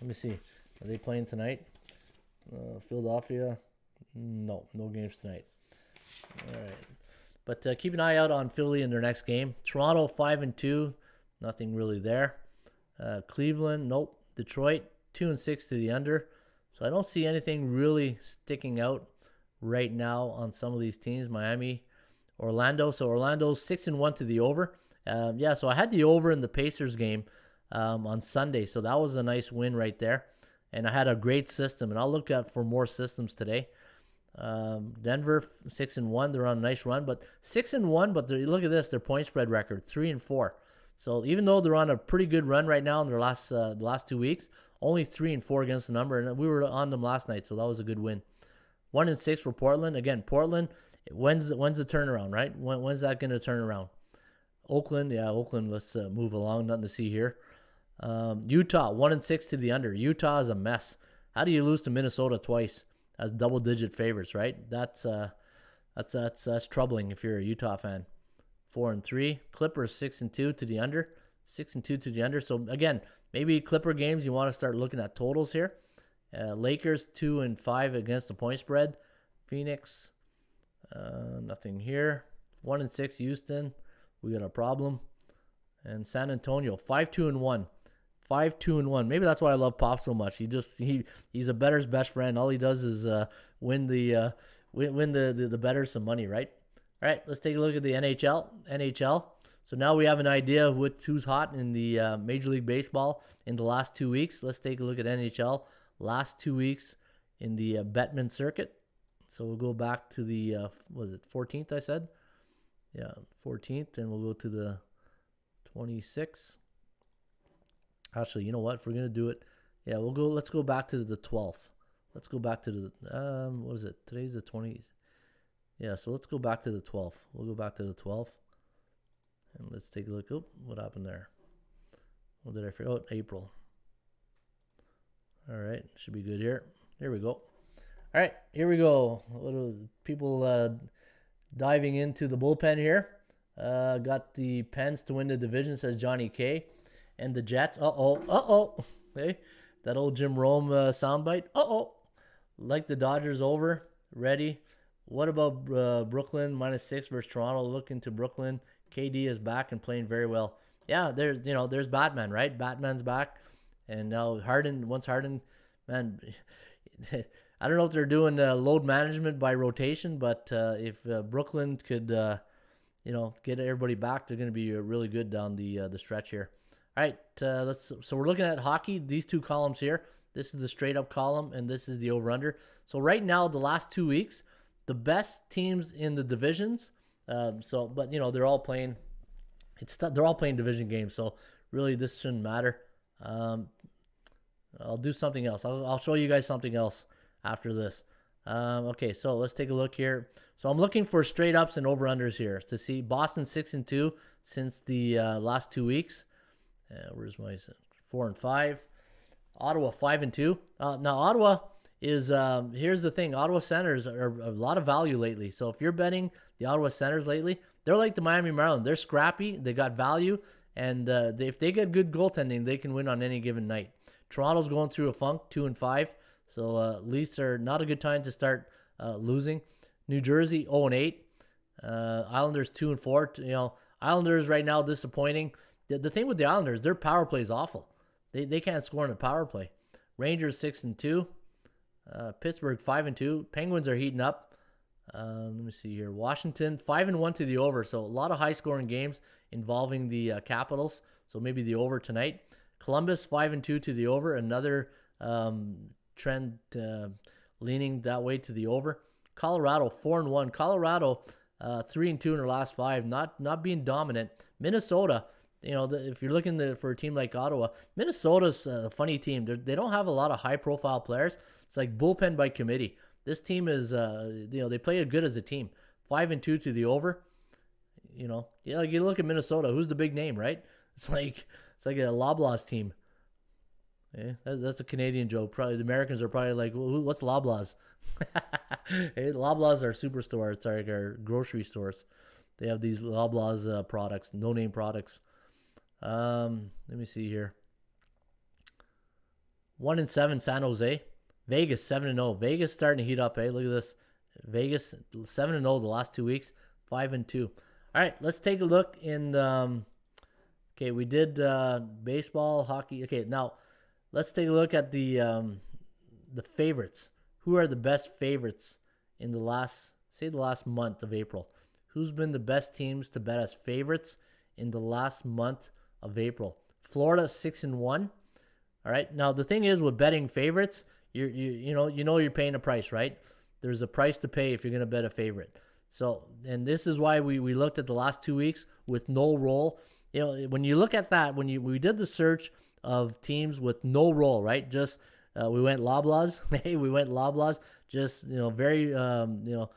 Let me see. Are they playing tonight? Philadelphia. No games tonight. All right, but keep an eye out on Philly in their next game. Toronto 5-2. Nothing really there. Cleveland, nope. Detroit 2-6 to the under. So I don't see anything really sticking out right now on some of these teams. Miami, Orlando. So Orlando's 6-1 to the over. So I had the over in the Pacers game on Sunday. So that was a nice win right there. And I had a great system. And I'll look at for more systems today. Denver 6-1. They're on a nice run. But 6-1, but look at this. Their point spread record, 3-4. So even though they're on a pretty good run right now in their last 2 weeks, only 3-4 against the number, and we were on them last night, so that was a good win. 1-6 for Portland. Again, Portland. When's the turnaround, right? When's that going to turn around? Oakland. Let's move along. Nothing to see here. Utah 1-6 to the under. Utah is a mess. How do you lose to Minnesota twice as double-digit favorites, right? That's troubling if you're a Utah fan. 4-3. Clippers 6-2 to the under. 6-2 to the under. So again, maybe Clipper games you want to start looking at totals here. Lakers 2-5 against the point spread. Phoenix, nothing here. 1-6 Houston, we got a problem. And San Antonio 5-2-1. 5-2-1. Maybe that's why I love Pop so much. He's a bettor's best friend. All he does is win the bettors some money, right? All right, let's take a look at the NHL. So now we have an idea of who's hot in the Major League Baseball in the last 2 weeks. Let's take a look at NHL last 2 weeks in the Bettman circuit. So we'll go back to the, 14th I said? Yeah, 14th, and we'll go to the 26th. Actually, you know what? If we're going to do it, let's go back to the 12th. Let's go back to the, what is it? Today's the 20th. Yeah, so let's go back to the 12th. We'll go back to the 12th. And let's take a look. Oh, what happened there? What did I forget? Oh, April. All right, should be good here. Here we go. All right, here we go. What are people diving into the bullpen here? Got the Pens to win the division, says Johnny K. And the Jets. Hey, that old Jim Rome soundbite. Like the Dodgers over. Ready. What about Brooklyn -6 versus Toronto? Looking to Brooklyn. KD is back and playing very well. Yeah, there's Batman, right? Batman's back. And now Harden, man, I don't know if they're doing load management by rotation, but if Brooklyn could, get everybody back, they're going to be really good down the stretch here. All right, so we're looking at hockey. These two columns here. This is the straight up column, and this is the over under. So right now, the last 2 weeks, the best teams in the divisions. But they're all playing. They're all playing division games. So really, this shouldn't matter. I'll do something else. I'll show you guys something else after this. Okay, so let's take a look here. So I'm looking for straight ups and over unders here to see Boston 6-2 since the last 2 weeks. Where's my 4-5? Ottawa 5-2. Now Ottawa is here's the thing. Ottawa Senators are a lot of value lately. So if you're betting the Ottawa Senators lately, they're like the Miami Marlins. They're scrappy. They got value, And if they get good goaltending, they can win on any given night. Toronto's going through a funk, 2-5. So Leafs are not a good time to start losing. New Jersey 0-8. Islanders 2-4. Islanders right now disappointing. The thing with the Islanders, their power play is awful. They can't score in a power play. Rangers 6-2. Pittsburgh 5-2. Penguins are heating up. Let me see here. Washington 5-1 to the over. So a lot of high scoring games involving the Capitals. So maybe the over tonight. Columbus 5-2 to the over. Another trend leaning that way to the over. Colorado 4-1. Colorado 3-2 in their last 5. Not being dominant. Minnesota. If you're looking for a team like Ottawa, Minnesota's a funny team. They don't have a lot of high-profile players. It's like bullpen by committee. This team is, they play good as a team. 5-2 to the over. You look at Minnesota. Who's the big name, right? It's like a Loblaws team. Yeah, that's a Canadian joke. Probably the Americans are probably like, what's Loblaws? Hey, Loblaws are superstores. It's like our grocery stores. They have these Loblaws products, no-name products. Let me see here. 1-7 San Jose. Vegas 7-0. Vegas starting to heat up. Look at this. Vegas 7-0 the last 2 weeks. 5-2. All right, let's take a look in. Okay, we did baseball, hockey. Okay, now let's take a look at the favorites. Who are the best favorites in the last month of April? Who's been the best teams to bet as favorites in the last month of April? Florida 6-1. All right. Now the thing is with betting favorites, you're paying a price, right? There's a price to pay if you're going to bet a favorite. So, and this is why we looked at the last 2 weeks with no roll. When you look at that, we did the search of teams with no roll, right? Just we went Loblaws. Hey, we went Loblaws. Just very no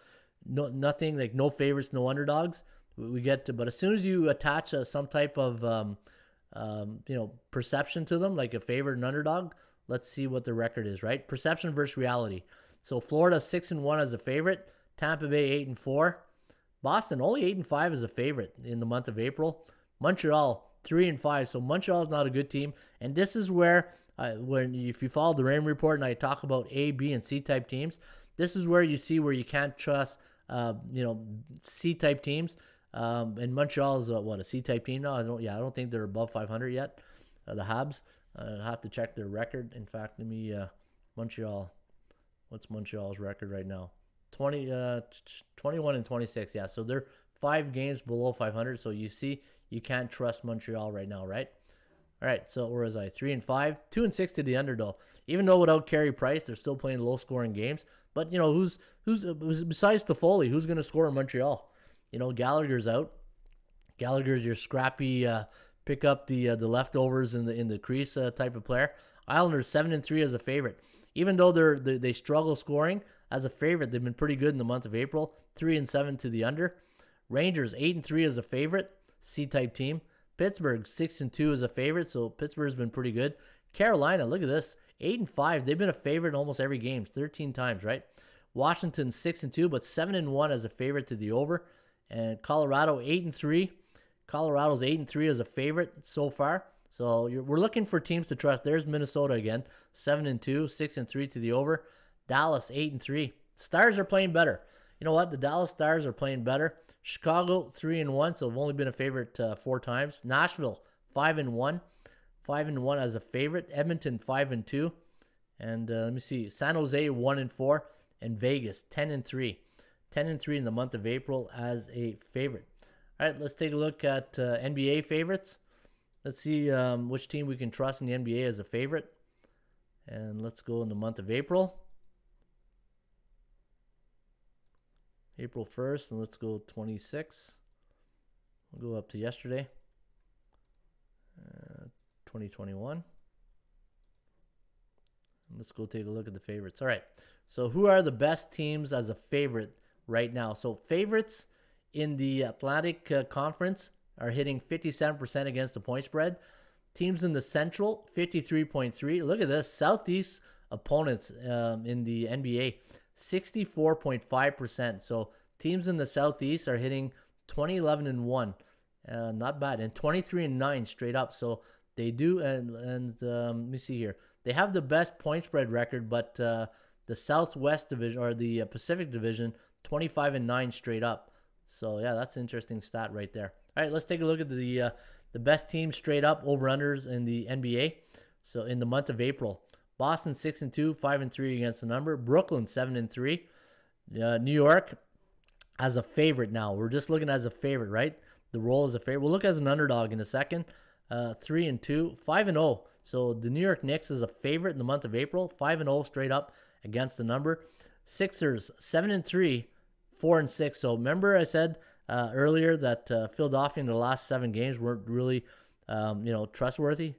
nothing like no favorites, no underdogs. We get to, but as soon as you attach some type of perception to them, like a favorite and underdog, let's see what the record is, right? Perception versus reality. So Florida 6-1 as a favorite, Tampa Bay 8-4, Boston only 8-5 as a favorite in the month of April, Montreal 3-5. So Montreal is not a good team, and this is where if you follow the Raymond Report and I talk about A, B, and C type teams, this is where you see where you can't trust C type teams. And Montreal is a C type team now. I don't think they're above 500 yet. The Habs. I have to check their record. In fact, let me Montreal. What's Montreal's record right now? 21-26. Yeah, so they're 5 games below 500. So you see, you can't trust Montreal right now, right? All right. So where was I? 3-5, 2-6 to the under though. Even though without Carey Price, they're still playing low scoring games. But who's besides Toffoli, who's going to score in Montreal? Gallagher's out. Gallagher's your scrappy, pick up the leftovers in the crease type of player. Islanders 7-3 as a favorite. Even though they struggle scoring as a favorite, they've been pretty good in the month of April. 3-7 to the under. Rangers 8-3 as a favorite, C type team. Pittsburgh 6-2 as a favorite, so Pittsburgh's been pretty good. Carolina, look at this, 8-5. They've been a favorite in almost every game, 13 times, right? Washington 6-2, but 7-1 as a favorite to the over. And Colorado 8-3. Colorado's 8-3 as a favorite so far. So we're looking for teams to trust. There's Minnesota again, 7-2, 6-3 to the over. Dallas 8-3. Stars are playing better. You know what? The Dallas Stars are playing better. Chicago 3-1, so they've only been a favorite 4 times. Nashville 5-1, 5-1 as a favorite. Edmonton 5-2, and let me see. San Jose 1-4, and Vegas 10-3. 10-3 in the month of April as a favorite. All right, let's take a look at NBA favorites. Let's see which team we can trust in the NBA as a favorite. And let's go in the month of April. April 1st, and let's go 26. We'll go up to yesterday. 2021. Let's go take a look at the favorites. All right, so who are the best teams as a favorite right now? So favorites in the Atlantic Conference are hitting 57% against the point spread. Teams in the Central, 53.3. Look at this. Southeast opponents in the NBA, 64.5%. So teams in the Southeast are hitting 20-11-1. Not bad. And 23-9 straight up. So they do. And let me see here. They have the best point spread record, but the Southwest Division or the Pacific Division, 25-9 straight up. So yeah, that's an interesting stat right there. All right, let's take a look at the best teams straight up over-unders in the NBA. So in the month of April, Boston 6-2, 5-3 against the number. Brooklyn 7-3. New York as a favorite now. We're just looking as a favorite, right? The role as a favorite. We'll look as an underdog in a second. 3-2, 5-0. So the New York Knicks is a favorite in the month of April. 5-0 straight up against the number. Sixers 7-3, 4-6. So remember I said earlier that Philadelphia in the last 7 games weren't really trustworthy.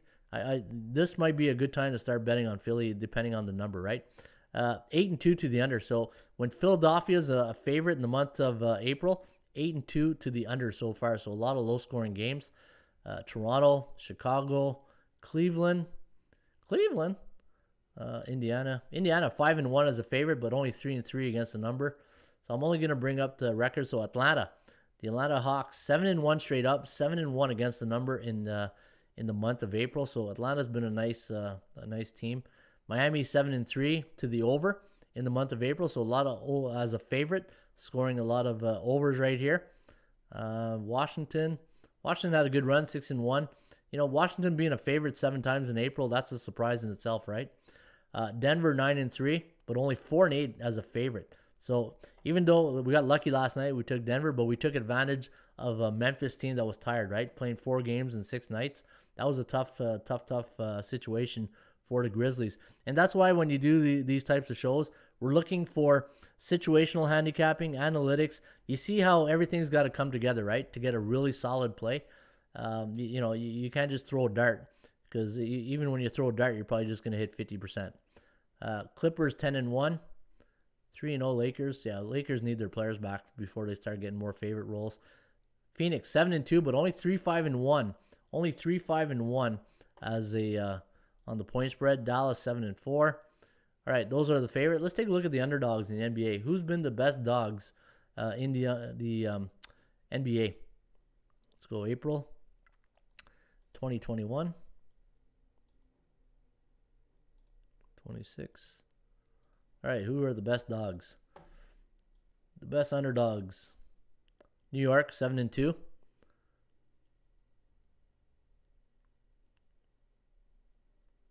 This might be a good time to start betting on Philly depending on the number, right? 8-2 to the under. So when Philadelphia is a favorite in the month of April, 8-2 to the under so far. So a lot of low-scoring games. Toronto, Chicago, Cleveland, Indiana 5-1 as a favorite, but only 3-3 against the number. So I'm only going to bring up the record. So Atlanta, the Atlanta Hawks, 7-1 straight up, 7-1 against the number in the month of April. So Atlanta's been a nice team. Miami 7-3 to the over in the month of April. So a lot of as a favorite, scoring a lot of overs right here. Washington had a good run, 6-1. Washington being a favorite 7 times in April, that's a surprise in itself, right? Denver 9-3, but only 4-8 as a favorite. So even though we got lucky last night, we took Denver, but we took advantage of a Memphis team that was tired, right? Playing 4 games in 6 nights. That was a tough situation for the Grizzlies. And that's why when you do these types of shows, we're looking for situational handicapping, analytics. You see how everything's got to come together, right? To get a really solid play. You can't just throw a dart, because even when you throw a dart, you're probably just going to hit 50%. Clippers 10-1, 3-0 Lakers. Yeah, Lakers need their players back before they start getting more favorite roles. Phoenix 7-2, but only 3-5-1. Only 3-5-1 as a on the point spread. Dallas 7-4. All right, those are the favorite. Let's take a look at the underdogs in the NBA. Who's been the best dogs in the NBA? Let's go April 2021. 26. All right, who are the best dogs? The best underdogs. New York 7-2.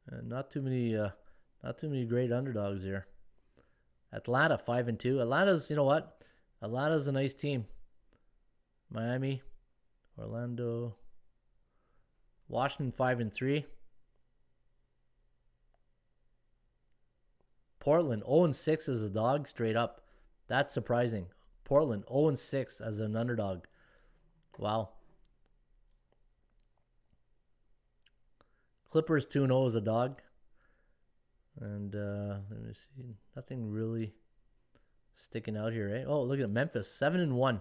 And not too many great underdogs here. Atlanta 5-2. Atlanta's, you know what? Atlanta's a nice team. Miami, Orlando, Washington 5-3. Portland 0-6 as a dog straight up. That's surprising. Portland 0-6 as an underdog. Wow. Clippers 2-0 as a dog. And let me see. Nothing really sticking out here, eh? Oh, look at Memphis 7-1.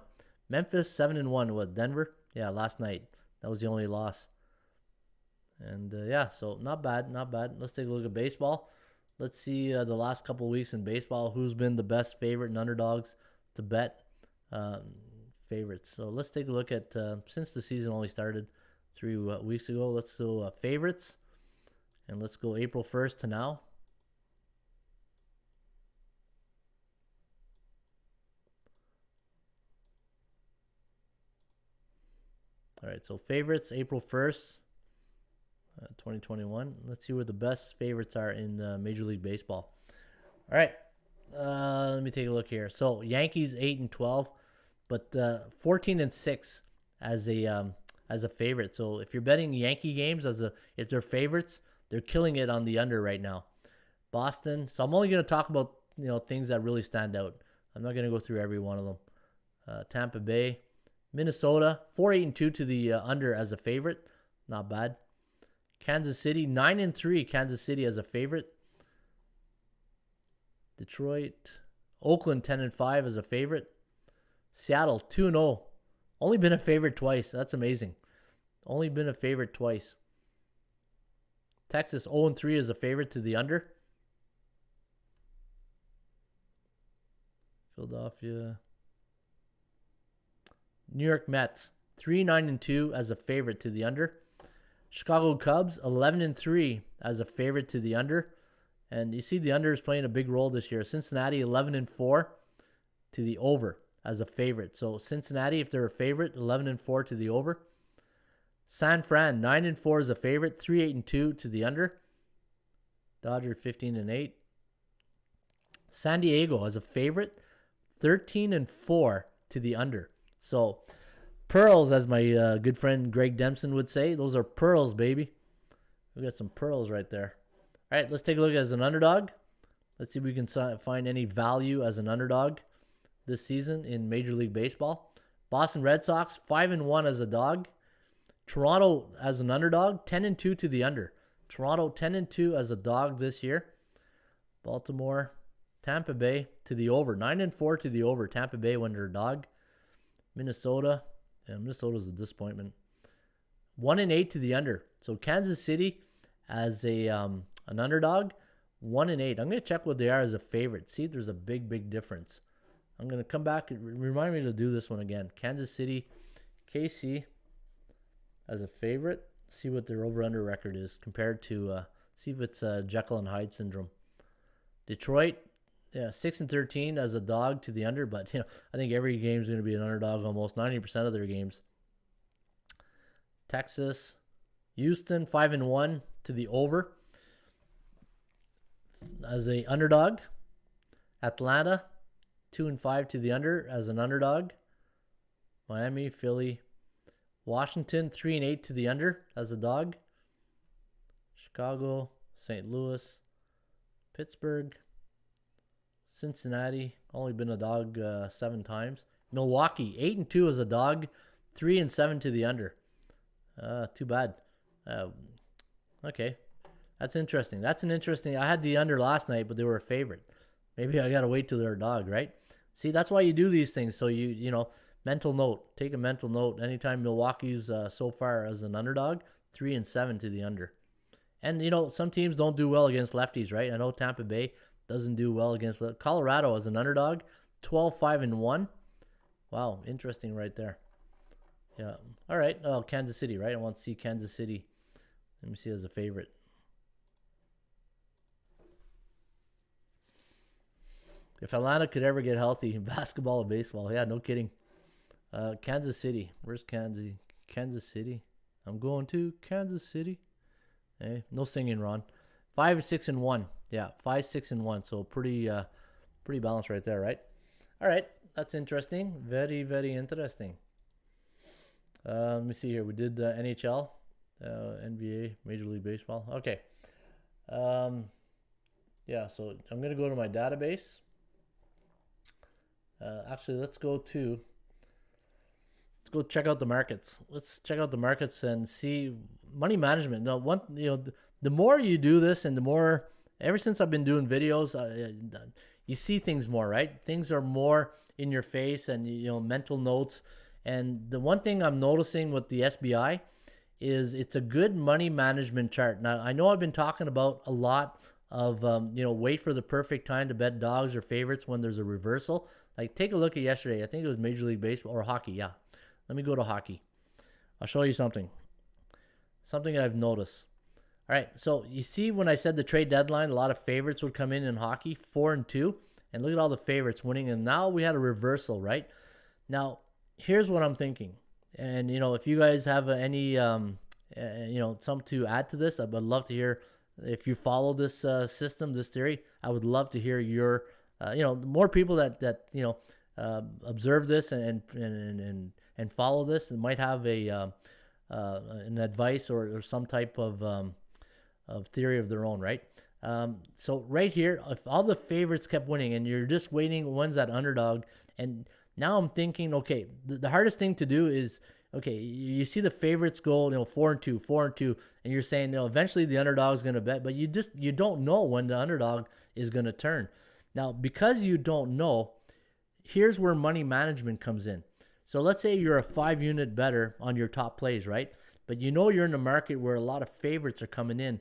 Memphis 7-1 with Denver. Yeah, last night. That was the only loss. And so not bad. Let's take a look at baseball. Let's see the last couple of weeks in baseball. Who's been the best favorite and underdogs to bet favorites? So let's take a look at, since the season only started 3 weeks ago, let's do favorites. And let's go April 1st to now. All right, so favorites, April 1st, 2021. Let's see where the best favorites are in Major League Baseball. All right, let me take a look here. So Yankees 8-12, but 14-6 as a favorite. So if you're betting Yankee games if they're favorites, they're killing it on the under right now. Boston. So I'm only going to talk about things that really stand out. I'm not going to go through every one of them. Tampa Bay. Minnesota, 4-8-2 to the under as a favorite. Not bad. Kansas City, 9-3. Kansas City as a favorite. Detroit. Oakland, 10-5 as a favorite. Seattle, 2-0. Only been a favorite twice. That's amazing. Only been a favorite twice. Texas, 0-3 as a favorite to the under. Philadelphia. New York Mets, 3, 9, and 2 as a favorite to the under. Chicago Cubs 11 and 3 as a favorite to the under. And you see the under is playing a big role this year. Cincinnati 11 and 4 to the over as a favorite. So Cincinnati, if they're a favorite, 11 and 4 to the over. San Fran 9 and 4 as a favorite, 3, 8, and 2 to the under. Dodgers 15 and 8. San Diego as a favorite, 13 and 4 to the under. So pearls, as my good friend Greg Dempson would say, those are pearls, baby. We got some pearls right there. All right, let's take a look as an underdog. Let's see if we can find any value as an underdog this season in Major League Baseball. Boston Red Sox 5 and 1 as a dog. Toronto as an underdog, 10 and 2 to the under. Toronto 10 and 2 as a dog this year. Baltimore, Tampa Bay to the over, 9 and 4 to the over. Tampa Bay when they're a dog. Minnesota, Minnesota's a disappointment. 1 and 8 to the under. So Kansas City as a an underdog, 1 and 8. I'm going to check what they are as a favorite. See if there's a big difference. I'm going to come back and remind me to do this one again. Kansas City, KC as a favorite. See what their over-under record is compared to, see if it's Jekyll and Hyde syndrome. Detroit, 6 and 13 as a dog to the under, but I think every game is going to be an underdog almost 90% of their games. Texas, Houston 5 and 1 to the over as a underdog. Atlanta 2 and 5 to the under as an underdog. Miami, Philly, Washington 3 and 8 to the under as a dog. Chicago, St. Louis, Pittsburgh, Cincinnati, only been a dog 7 times. Milwaukee 8 and 2 as a dog, 3 and 7 to the under. Too bad. Okay, that's interesting. That's an interesting. I had the under last night, but they were a favorite. Maybe I gotta wait till they're a dog, right? See, that's why you do these things. So you know. Mental note. Take a mental note. Anytime Milwaukee's so far as an underdog, 3 and 7 to the under. And, some teams don't do well against lefties, right? I know Tampa Bay doesn't do well against Colorado as an underdog, 12, 5 and 1. Wow, interesting right there. Yeah. All right. Oh, Kansas City, right? I want to see Kansas City. Let me see as a favorite. If Atlanta could ever get healthy in basketball or baseball, yeah, no kidding. Kansas City. Where's Kansas? Kansas City. I'm going to Kansas City. Hey, no singing, Ron. 5, 6 and 1. Yeah, 5, 6 and 1. So pretty balanced right there, right? All right, that's interesting. Very interesting. Let me see here. We did NHL, NBA, Major League Baseball. Okay. Yeah. So I'm gonna go to my database. Actually, let's go check out the markets. Let's check out the markets and see money management. Now, the more you do this and the more, ever since I've been doing videos, you see things more, right? Things are more in your face and, mental notes. And the one thing I'm noticing with the SBI is it's a good money management chart. Now, I know I've been talking about a lot of, wait for the perfect time to bet dogs or favorites when there's a reversal. Like, take a look at yesterday. I think it was Major League Baseball or hockey, yeah. Let me go to hockey. I'll show you something I've noticed. All right, so you see when I said the trade deadline, a lot of favorites would come in hockey, 4 and 2, and look at all the favorites winning, and now we had a reversal, right? Now, here's what I'm thinking, and if you guys have any, something to add to this, I would love to hear. If you follow this system, this theory, I would love to hear your, more people that observe this and follow this and might have an advice or some type of theory of their own, right? So right here, if all the favorites kept winning and you're just waiting when's that underdog, and now I'm thinking, okay, the hardest thing to do is, okay, you see the favorites go, 4 and 2, 4 and 2, and you're saying, eventually the underdog is going to bet, but you don't know when the underdog is going to turn. Now, because you don't know, here's where money management comes in. So let's say you're a 5-unit better on your top plays, right? But you're in a market where a lot of favorites are coming in.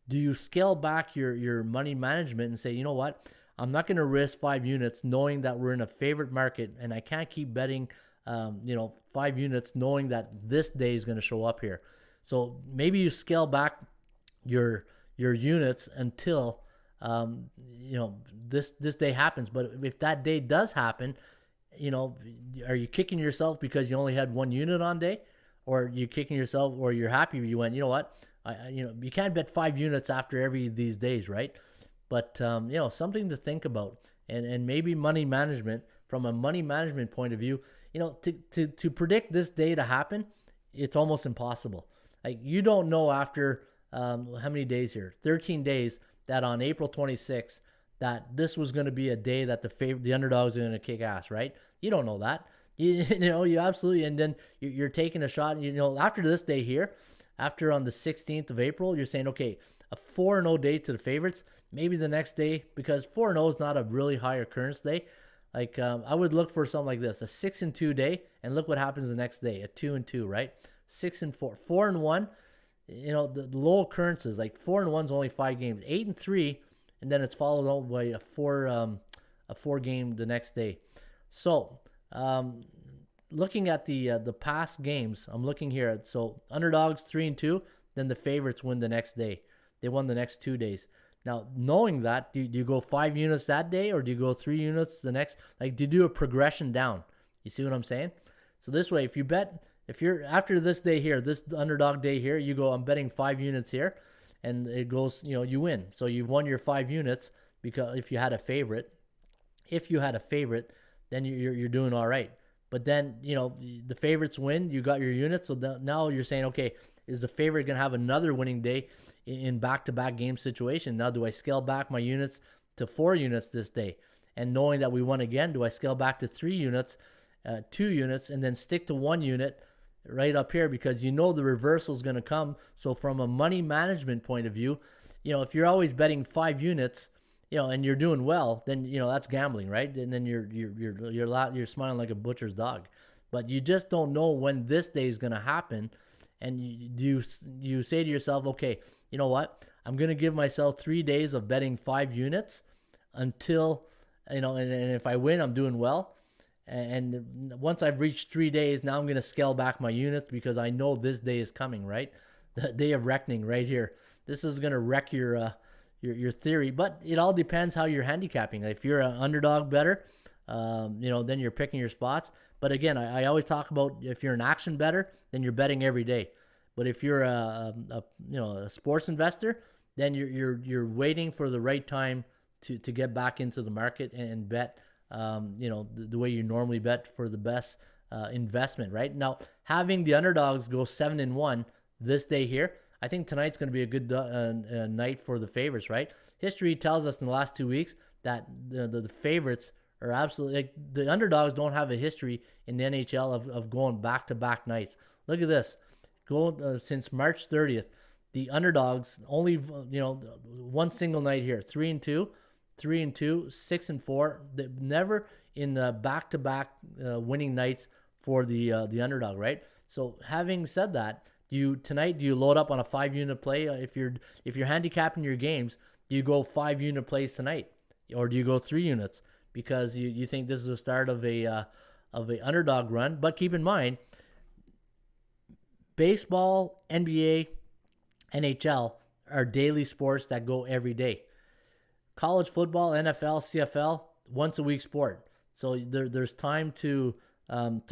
Do you scale back your money management and say, you know what? I'm not going to risk 5 units knowing that we're in a favorite market and I can't keep betting 5 units, knowing that this day is going to show up here. So maybe you scale back your units until this day happens. But if that day does happen, are you kicking yourself because you only had 1 unit on day, or you kicking yourself, or you're happy you went, you know what, you can't bet 5 units after every of these days, right? But something to think about, and maybe money management. From a money management point of view, to predict this day to happen, it's almost impossible. Like, you don't know after how many days here, 13 days, that on April 26th, that this was going to be a day that the underdogs are going to kick ass, right? You don't know that. You absolutely, and then you're taking a shot. After this day here, after on the 16th of April, you're saying, okay, a 4-0 day to the favorites. Maybe the next day, because 4-0 is not a really high occurrence day. Like, I would look for something like this, a 6-2 day, and look what happens the next day, a 2-2, right? 6-4, 4-1. The low occurrences, like 4-1 is only 5 games, 8-3, and then it's followed up by a 4 game the next day. So, looking at the past games, I'm looking here at, so underdogs 3-2, then the favorites win the next day. They won the next 2 days. Now, knowing that, do you go 5 units that day, or do you go 3 units the next? Like, do you do a progression down? You see what I'm saying? So this way, if you're after this day here, this underdog day here, you go, I'm betting 5 units here, and it goes, you win. So you've won your 5 units, because if you had a favorite, then you're doing all right. But then, the favorites win, you got your units. So now you're saying, okay, is the favorite going to have another winning day in back-to-back game situation? Now, do I scale back my units to 4 units this day? And knowing that we won again, do I scale back to 3 units, 2 units, and then stick to 1 unit right up here, because the reversal is going to come. So from a money management point of view, if you're always betting 5 units, and you're doing well, then that's gambling, right? And then you're smiling like a butcher's dog. But you just don't know when this day is going to happen, and you say to yourself, okay, you know what? I'm going to give myself 3 days of betting 5 units until and if I win, I'm doing well. And once I've reached 3 days, now I'm going to scale back my units, because I know this day is coming, right? The day of reckoning right here. This is going to wreck your theory, but it all depends how you're handicapping. If you're an underdog better, then you're picking your spots. But again, I always talk about, if you're an action better, then you're betting every day. But if you're a sports investor, then you're waiting for the right time to get back into the market and bet, the way you normally bet for the best investment, right? Now, having the underdogs go 7-1 this day here, I think tonight's going to be a good night for the favorites, right? History tells us in the last 2 weeks that the favorites are absolutely, like, the underdogs don't have a history in the NHL of going back-to-back nights. Look at this. Since March 30th, the underdogs only, one single night here, 3-2, 6-4. They've never in back-to-back winning nights for the underdog, right? So having said that, do you load up on a 5-unit play? If you're handicapping your games, do you go 5-unit plays tonight, or do you go 3 units because you think this is the start of a underdog run? But keep in mind, baseball, NBA, NHL are daily sports that go every day. College football, NFL, CFL, once a week sport. So there's time to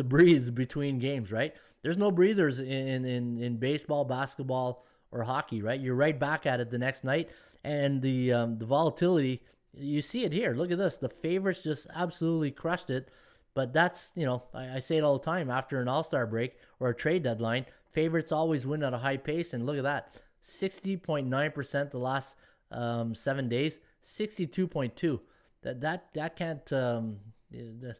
breathe between games, right? There's no breathers in baseball, basketball, or hockey, right? You're right back at it the next night, and the volatility, you see it here. Look at this. The favorites just absolutely crushed it. But that's, I say it all the time, after an all-star break or a trade deadline, favorites always win at a high pace. And look at that, 60.9% the last 7 days, 62.2. That can't. The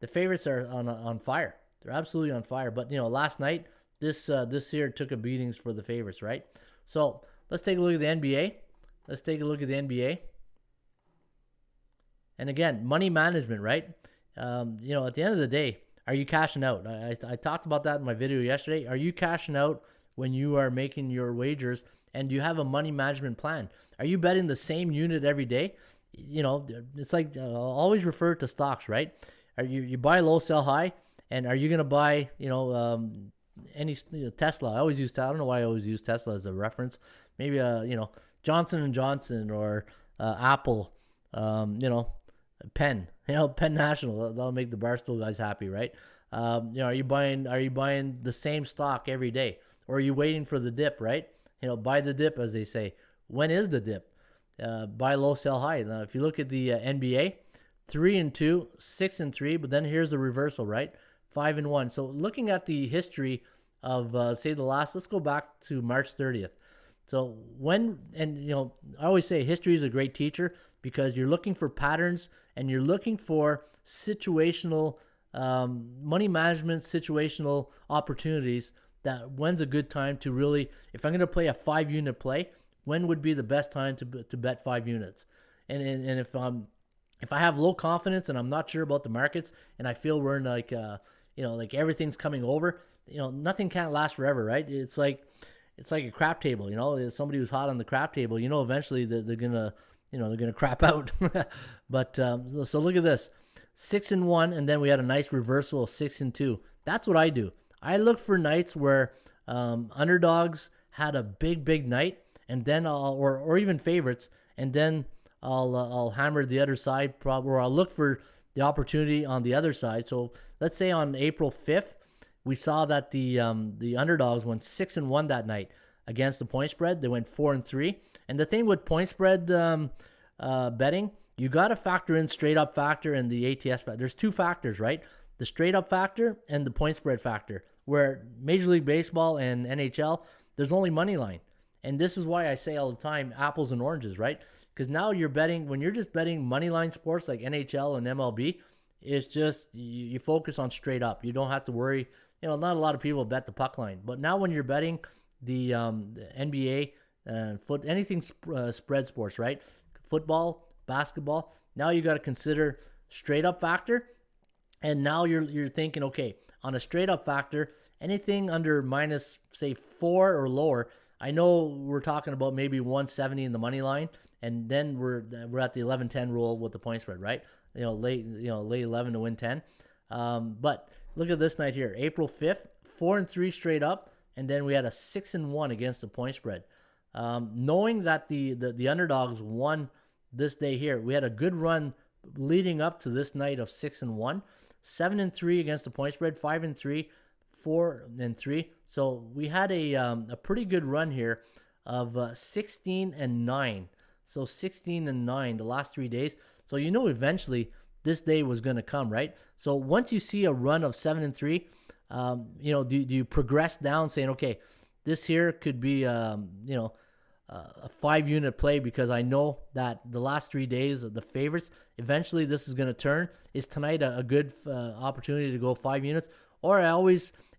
favorites are on fire. They're absolutely on fire. But last night, this here took a beatings for the favorites, right? So let's take a look at the NBA. And again, money management, right? At the end of the day, are you cashing out? I talked about that in my video yesterday. Are you cashing out when you are making your wagers? And do you have a money management plan? Are you betting the same unit every day? It's like, always refer to stocks, right? You buy low, sell high, And are you going to buy, any Tesla? I always use Tesla. I don't know why I always use Tesla as a reference. Maybe, Johnson & Johnson or Apple, Penn, Penn National. That'll make the Barstool guys happy, right? Are you buying the same stock every day? Or are you waiting for the dip, right? Buy the dip, as they say. When is the dip? Buy low, sell high. Now, if you look at the NBA, 3-2, 6-3, but then here's the reversal, right? 5-1. So looking at the history of, let's go back to March 30th. So I always say history is a great teacher because you're looking for patterns and you're looking for situational money management, situational opportunities. That when's a good time to really, if I'm going to play a 5-unit play, when would be the best time to bet 5 units? And if I have low confidence and I'm not sure about the markets and I feel we're in like everything's coming over, nothing can't last forever, right? It's like a crap table, somebody who's hot on the crap table, eventually they're gonna crap out. But so look at this, 6-1, and then we had a nice reversal of 6-2. That's what I do. I look for nights where underdogs had a big night, and then or even favorites, and then I'll hammer the other side, or I'll look for the opportunity on the other side. So let's say on April 5th, we saw that the underdogs went 6-1 that night against the point spread. They went 4-3. And the thing with point spread betting, you got to factor in straight up factor and the ATS factor. There's two factors, right? The straight up factor and the point spread factor. Where Major League Baseball and NHL, there's only money line. And this is why I say all the time, apples and oranges, right? Because now when you're just betting money line sports like NHL and MLB, it's just, you focus on straight up. You don't have to worry. Not a lot of people bet the puck line. But now when you're betting the NBA, anything spread sports, right? Football, basketball, now you got to consider straight up factor. And now you're thinking, okay, on a straight up factor, anything under minus, say, 4 or lower, I know we're talking about maybe 170 in the money line, and then we're at the 11-10 rule with the point spread, right? Late 11 to win 10. But look at this night here, April 5th, 4-3 straight up, and then we had a 6-1 against the point spread. Knowing that the underdogs won this day here, we had a good run leading up to this night of 6-1. 7-3 against the point spread, 5-3, 4-3. So we had a pretty good run here of 16-9. So 16-9 the last 3 days. So eventually this day was going to come, right? So once you see a run of 7-3, do you progress down saying, okay, this here could be a 5-unit play because I know that the last 3 days of the favorites, eventually this is going to turn. Is tonight a good opportunity to go 5 units? Or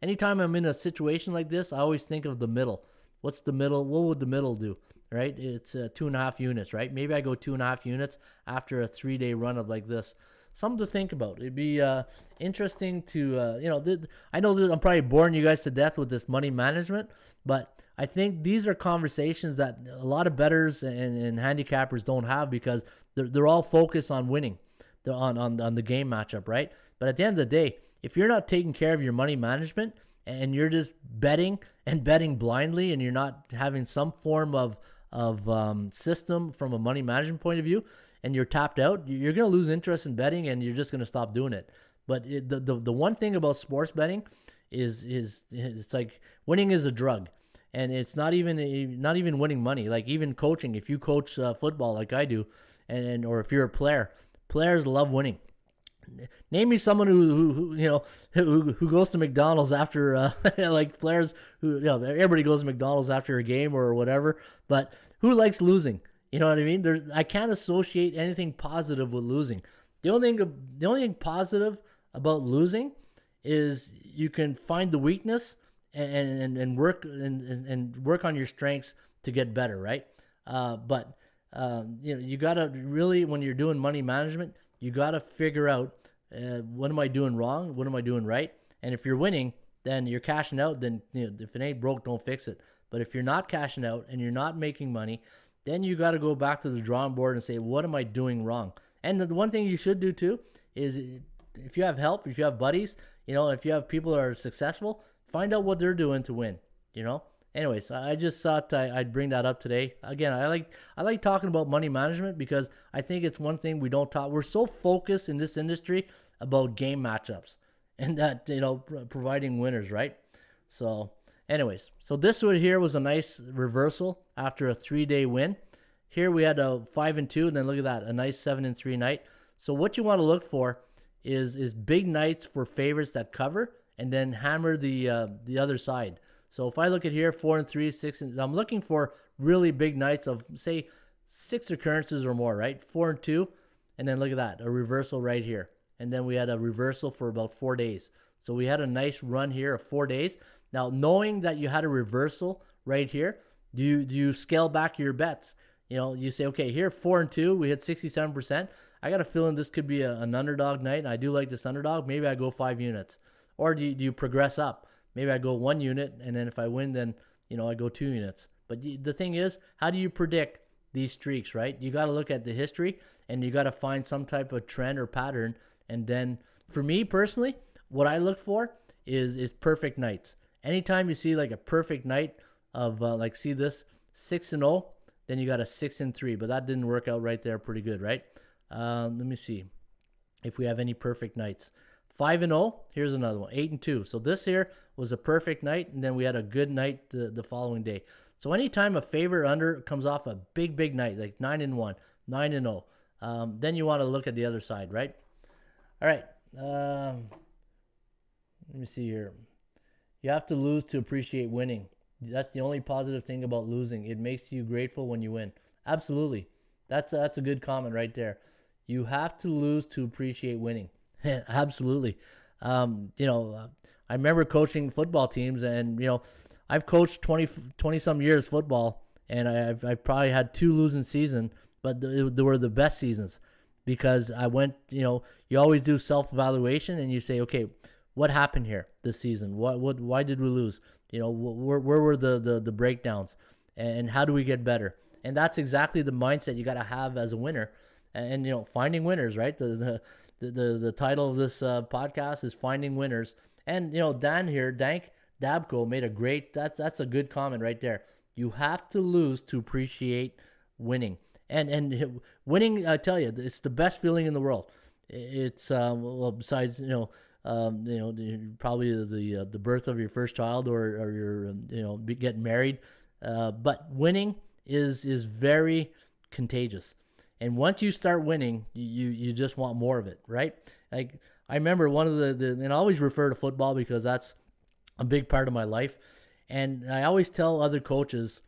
anytime I'm in a situation like this, I always think of the middle. What's the middle? What would the middle do, right? It's 2.5 units, right? Maybe I go 2.5 units after a 3-day run of like this. Something to think about. It'd be interesting to, I know that I'm probably boring you guys to death with this money management, but I think these are conversations that a lot of bettors and handicappers don't have because they're all focused on winning, on the game matchup, right? But at the end of the day, if you're not taking care of your money management and you're just betting blindly and you're not having some form of system from a money management point of view, and you're tapped out, you're going to lose interest in betting and you're just going to stop doing it. But the one thing about sports betting is it's like winning is a drug. And it's not even winning money. Like even coaching, if you coach football like I do, or if you're a player, players love winning. Name me someone who goes to McDonald's after like players who everybody goes to McDonald's after a game or whatever, but who likes losing? You know what I mean? I can't associate anything positive with losing. The only thing positive about losing is you can find the weakness and work on your strengths to get better, right? But you gotta really, when you're doing money management, you gotta figure out what am I doing wrong, what am I doing right, and if you're winning, then you're cashing out. Then if it ain't broke, don't fix it. But if you're not cashing out and you're not making money, then you got to go back to the drawing board and say, what am I doing wrong? And the one thing you should do too is, if you have help, if you have buddies, If you have people that are successful, find out what they're doing to win. Anyways, I just thought I'd bring that up today. Again, I like talking about money management because I think it's one thing we don't talk. We're so focused in this industry about game matchups and that, providing winners, right? So anyways, so this one here was a nice reversal after a 3-day win. Here we had a 5-2, and then look at that, a nice 7-3 night. So what you want to look for is big nights for favorites that cover, and then hammer the other side. So if I look at here, 4-3, 6, I'm looking for really big nights of, say, 6 occurrences or more, right? 4-2, and then look at that, a reversal right here. And then we had a reversal for about 4 days. So we had a nice run here of 4 days. Now, knowing that you had a reversal right here, do you scale back your bets? You say, okay, here, 4-2, we hit 67%. I got a feeling this could be an underdog night, and I do like this underdog. Maybe I go 5 units. Or do you progress up? Maybe I go 1 unit, and then if I win, then, I go 2 units. But the thing is, how do you predict these streaks, right? You got to look at the history, and you got to find some type of trend or pattern. And then, for me personally, what I look for is perfect nights. Anytime you see like a perfect night of, see this, 6-0, then you got a 6-3. But that didn't work out right there pretty good, right? Let me see if we have any perfect nights. 5-0, here's another one, 8-2. So this here was a perfect night, and then we had a good night the following day. So anytime a favorite under comes off a big night, like 9-1, 9-0, then you want to look at the other side, right? All right, let me see here. You have to lose to appreciate winning. That's the only positive thing about losing. It makes you grateful when you win. Absolutely. That's a good comment right there. You have to lose to appreciate winning. Absolutely. I remember coaching football teams, and I've coached 20 some years football, and I've probably had 2 losing seasons, but they were the best seasons because I went. You always do self-evaluation, and you say, okay, what happened here this season? Why did we lose? Where were the breakdowns, and how do we get better? And that's exactly the mindset you got to have as a winner, and finding winners, right? The title of this podcast is Finding Winners. And, Dan here, Dank Dabko, made a great, that's a good comment right there. You have to lose to appreciate winning. And winning, I tell you, it's the best feeling in the world. It's, besides, probably the birth of your first child or your, getting married. But winning is very contagious. And once you start winning, you just want more of it, right? Like I remember one of and I always refer to football because that's a big part of my life. And I always tell other coaches,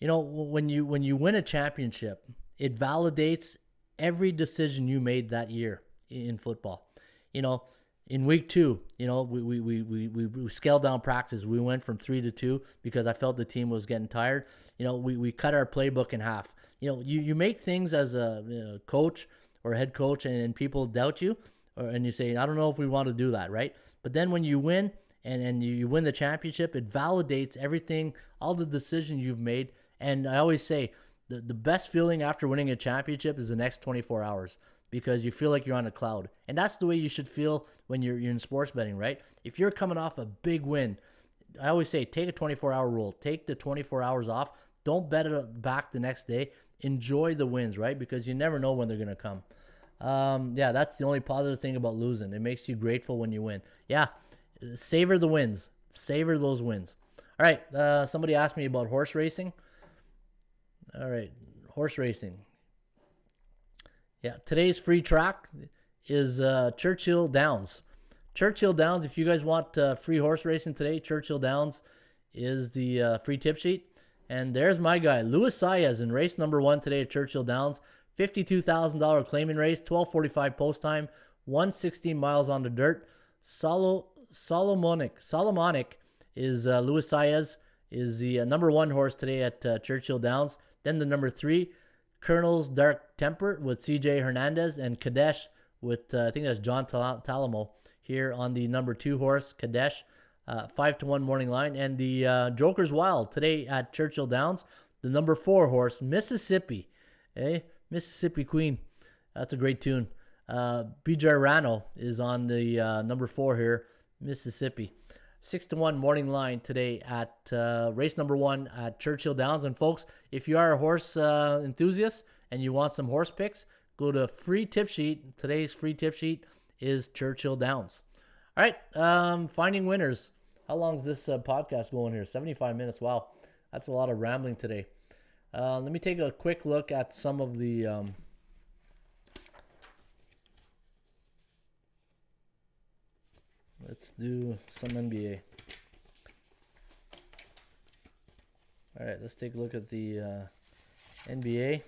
when you win a championship, it validates every decision you made that year in football. In week 2, we scaled down practice. We went from 3 to 2 because I felt the team was getting tired. We cut our playbook in half. You make things as a coach or head coach, and people doubt you, and you say, I don't know if we want to do that, right? But then when you win and you win the championship, it validates everything, all the decisions you've made. And I always say the best feeling after winning a championship is the next 24 hours because you feel like you're on a cloud. And that's the way you should feel when you're in sports betting, right? If you're coming off a big win, I always say take a 24-hour rule. Take the 24 hours off. Don't bet it back the next day. Enjoy the wins, right? Because you never know when they're going to come. That's the only positive thing about losing. It makes you grateful when you win. Yeah, savor the wins. Savor those wins. All right, somebody asked me about horse racing. All right, horse racing. Yeah, today's free track is Churchill Downs. Churchill Downs, if you guys want free horse racing today, Churchill Downs is the free tip sheet. And there's my guy, Luis Saez, in race number 1 today at Churchill Downs. $52,000 claiming race, 12:45 post time, 116 miles on the dirt. Solomonic is Luis Saez, is the number 1 horse today at Churchill Downs. Then the number 3, Colonel's Dark Temper with CJ Hernandez, and Kadesh with, I think that's John Talamo here on the number 2 horse, Kadesh. 5-1 morning line. And the Joker's Wild today at Churchill Downs, the number 4 horse, Mississippi. Mississippi Queen. That's a great tune. BJ Rano is on the number 4 here. Mississippi. 6-1 morning line today at race number 1 at Churchill Downs. And folks, if you are a horse enthusiast and you want some horse picks, go to free tip sheet. Today's free tip sheet is Churchill Downs. All right, finding winners. How long is this podcast going here? 75 minutes. Wow, that's a lot of rambling today. Let me take a quick look at some of the let's do some NBA. All right, let's take a look at the NBA.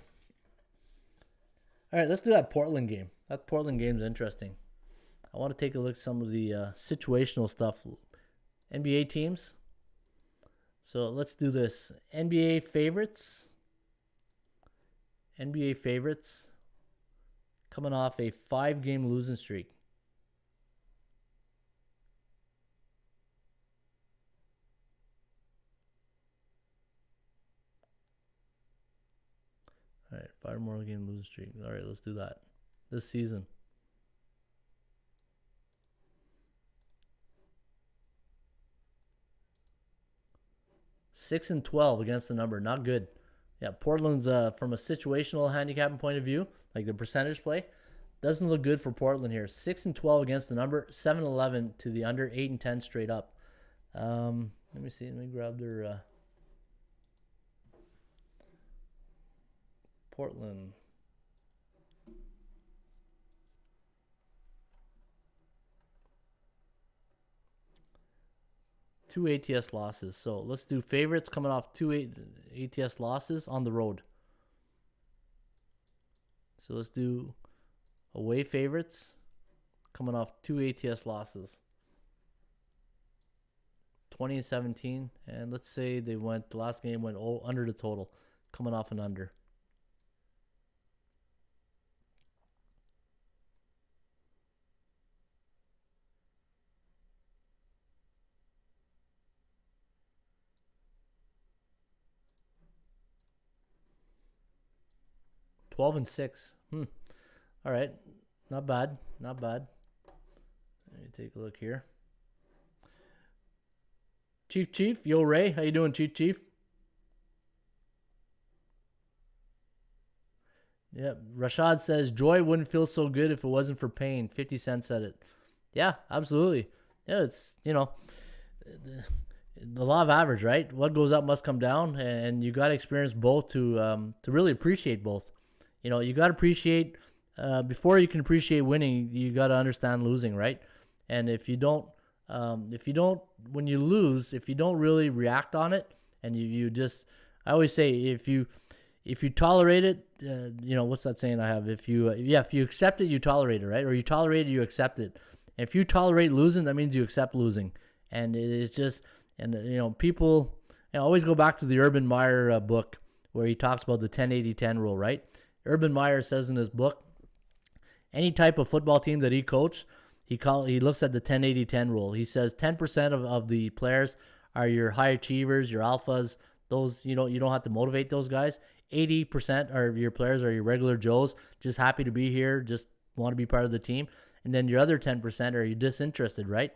All right, let's do that Portland game. That Portland game is interesting. I want to take a look at some of the situational stuff. NBA teams. So let's do this. NBA favorites. NBA favorites coming off a 5-game losing streak. All right, 5 more game losing streak. All right, let's do that this season. Six and 12 against the number, not good. Yeah, Portland's from a situational handicapping point of view, like the percentage play, doesn't look good for Portland here. 6 and 12 against the number, 7-11 to the under, 8 and 10 straight up. Let me see. Let me grab their Portland. Two ATS losses. So let's do favorites coming off 2 ATS losses on the road. So let's do away favorites coming off 2 ATS losses. 20 and 17. And let's say the last game went under the total, coming off an under. $12 and 6. All right. Not bad. Not bad. Let me take a look here. Chief. Yo, Ray. How you doing, Chief? Yep. Rashad says, joy wouldn't feel so good if it wasn't for pain. 50 cents said it. Yeah, absolutely. Yeah, it's, the law of average, right? What goes up must come down, and you got to experience both to really appreciate both. You got to appreciate, before you can appreciate winning, you got to understand losing, right? And if you don't, when you lose, if you don't really react on it, and you just, I always say, if you tolerate it, what's that saying I have? If you accept it, you tolerate it, right? Or you tolerate it, you accept it. And if you tolerate losing, that means you accept losing. And it's just, people, always go back to the Urban Meyer book where he talks about the 10-80-10 rule, right? Urban Meyer says in his book, any type of football team that he coached, he looks at the 10-80-10 rule. He says 10% of the players are your high achievers, your alphas. Those, you don't have to motivate those guys. 80% of your players are your regular Joes, just happy to be here, just want to be part of the team. And then your other 10% are you disinterested, right?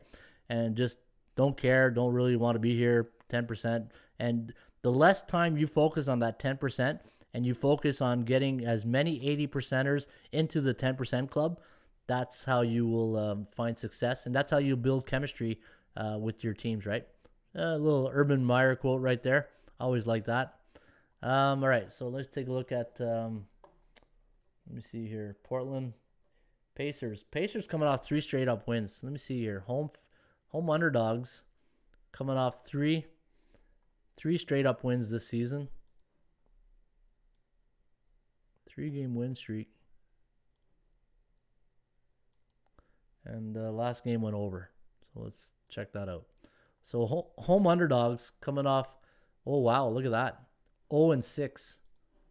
And just don't care, don't really want to be here, 10%. And the less time you focus on that 10%, and you focus on getting as many 80%ers into the 10% club, that's how you will find success, and that's how you build chemistry with your teams, right? A little Urban Meyer quote right there. Always like that. All right, so let's take a look at, let me see here, Portland Pacers. Pacers coming off 3 straight up wins. Let me see here. Home underdogs coming off three straight up wins this season. 3-game win streak. And last game went over. So let's check that out. So home underdogs coming off, oh wow, look at that. 0 and 6.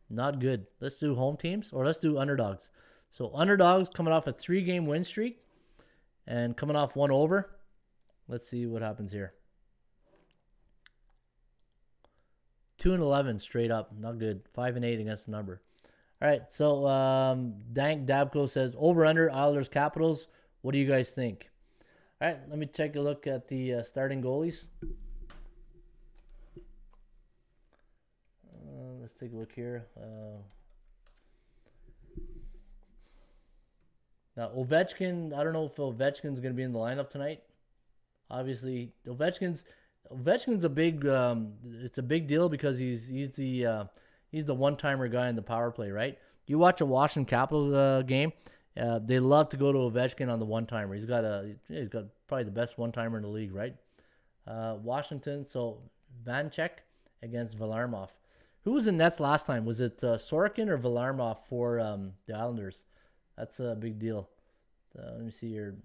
Not good. Let's do home teams, or let's do underdogs. So underdogs coming off a 3-game win streak and coming off 1 over. Let's see what happens here. 2 and 11 straight up. Not good. 5 and 8 against the number. All right, so Dank Dabko says, over-under Islanders Capitals. What do you guys think? All right, let me take a look at the starting goalies. Let's take a look here. Now, Ovechkin, I don't know if Ovechkin's going to be in the lineup tonight. Obviously, Ovechkin's a big it's a big deal because he's the one-timer guy in the power play, right? You watch a Washington Capital game, they love to go to Ovechkin on the one-timer. He's got probably the best one-timer in the league, right? Washington, so Vanchek against Varlamov. Who was in nets last time? Was it Sorokin or Varlamov for the Islanders? That's a big deal. Let me see here.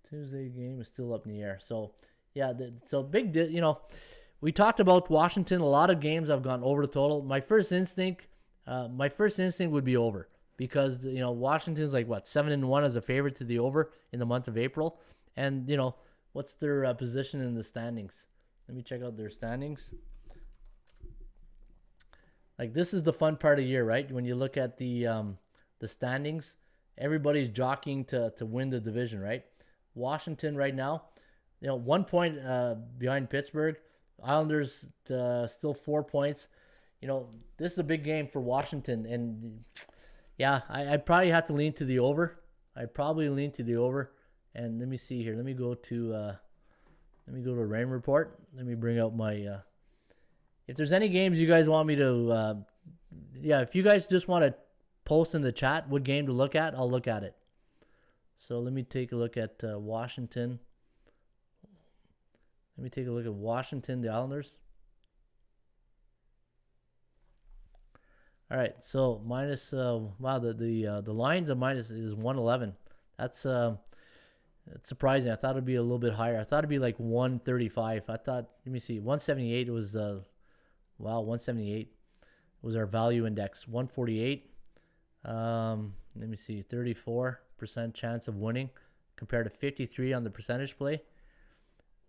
Tuesday game is still up in the air. So, yeah, so big deal. You know, we talked about Washington. A lot of games have gone over the total. My first instinct would be over because, you know, Washington's like, what, 7-1 as a favorite to the over in the month of April. And, you know, what's their position in the standings? Let me check out their standings. Like, this is the fun part of the year, right? When you look at the standings, everybody's jockeying to win the division, right? Washington right now, you know, 1 point behind Pittsburgh. Islanders still 4 points. You know, this is a big game for Washington, and yeah, I probably have to lean to the over. And let me see here. Let me go to Raymond Report. Let me bring out my. If there's any games you guys want me to, if you guys just want to post in the chat what game to look at, I'll look at it. So let me take a look at Washington. Let me take a look at Washington, the Islanders. All right, so minus wow, the lines of minus is 111. That's surprising. I thought it'd be a little bit higher. I thought it'd be like 135. I thought, let me see, 178 was 178 was our value index. 148. Let me see, 34% chance of winning compared to 53 on the percentage play.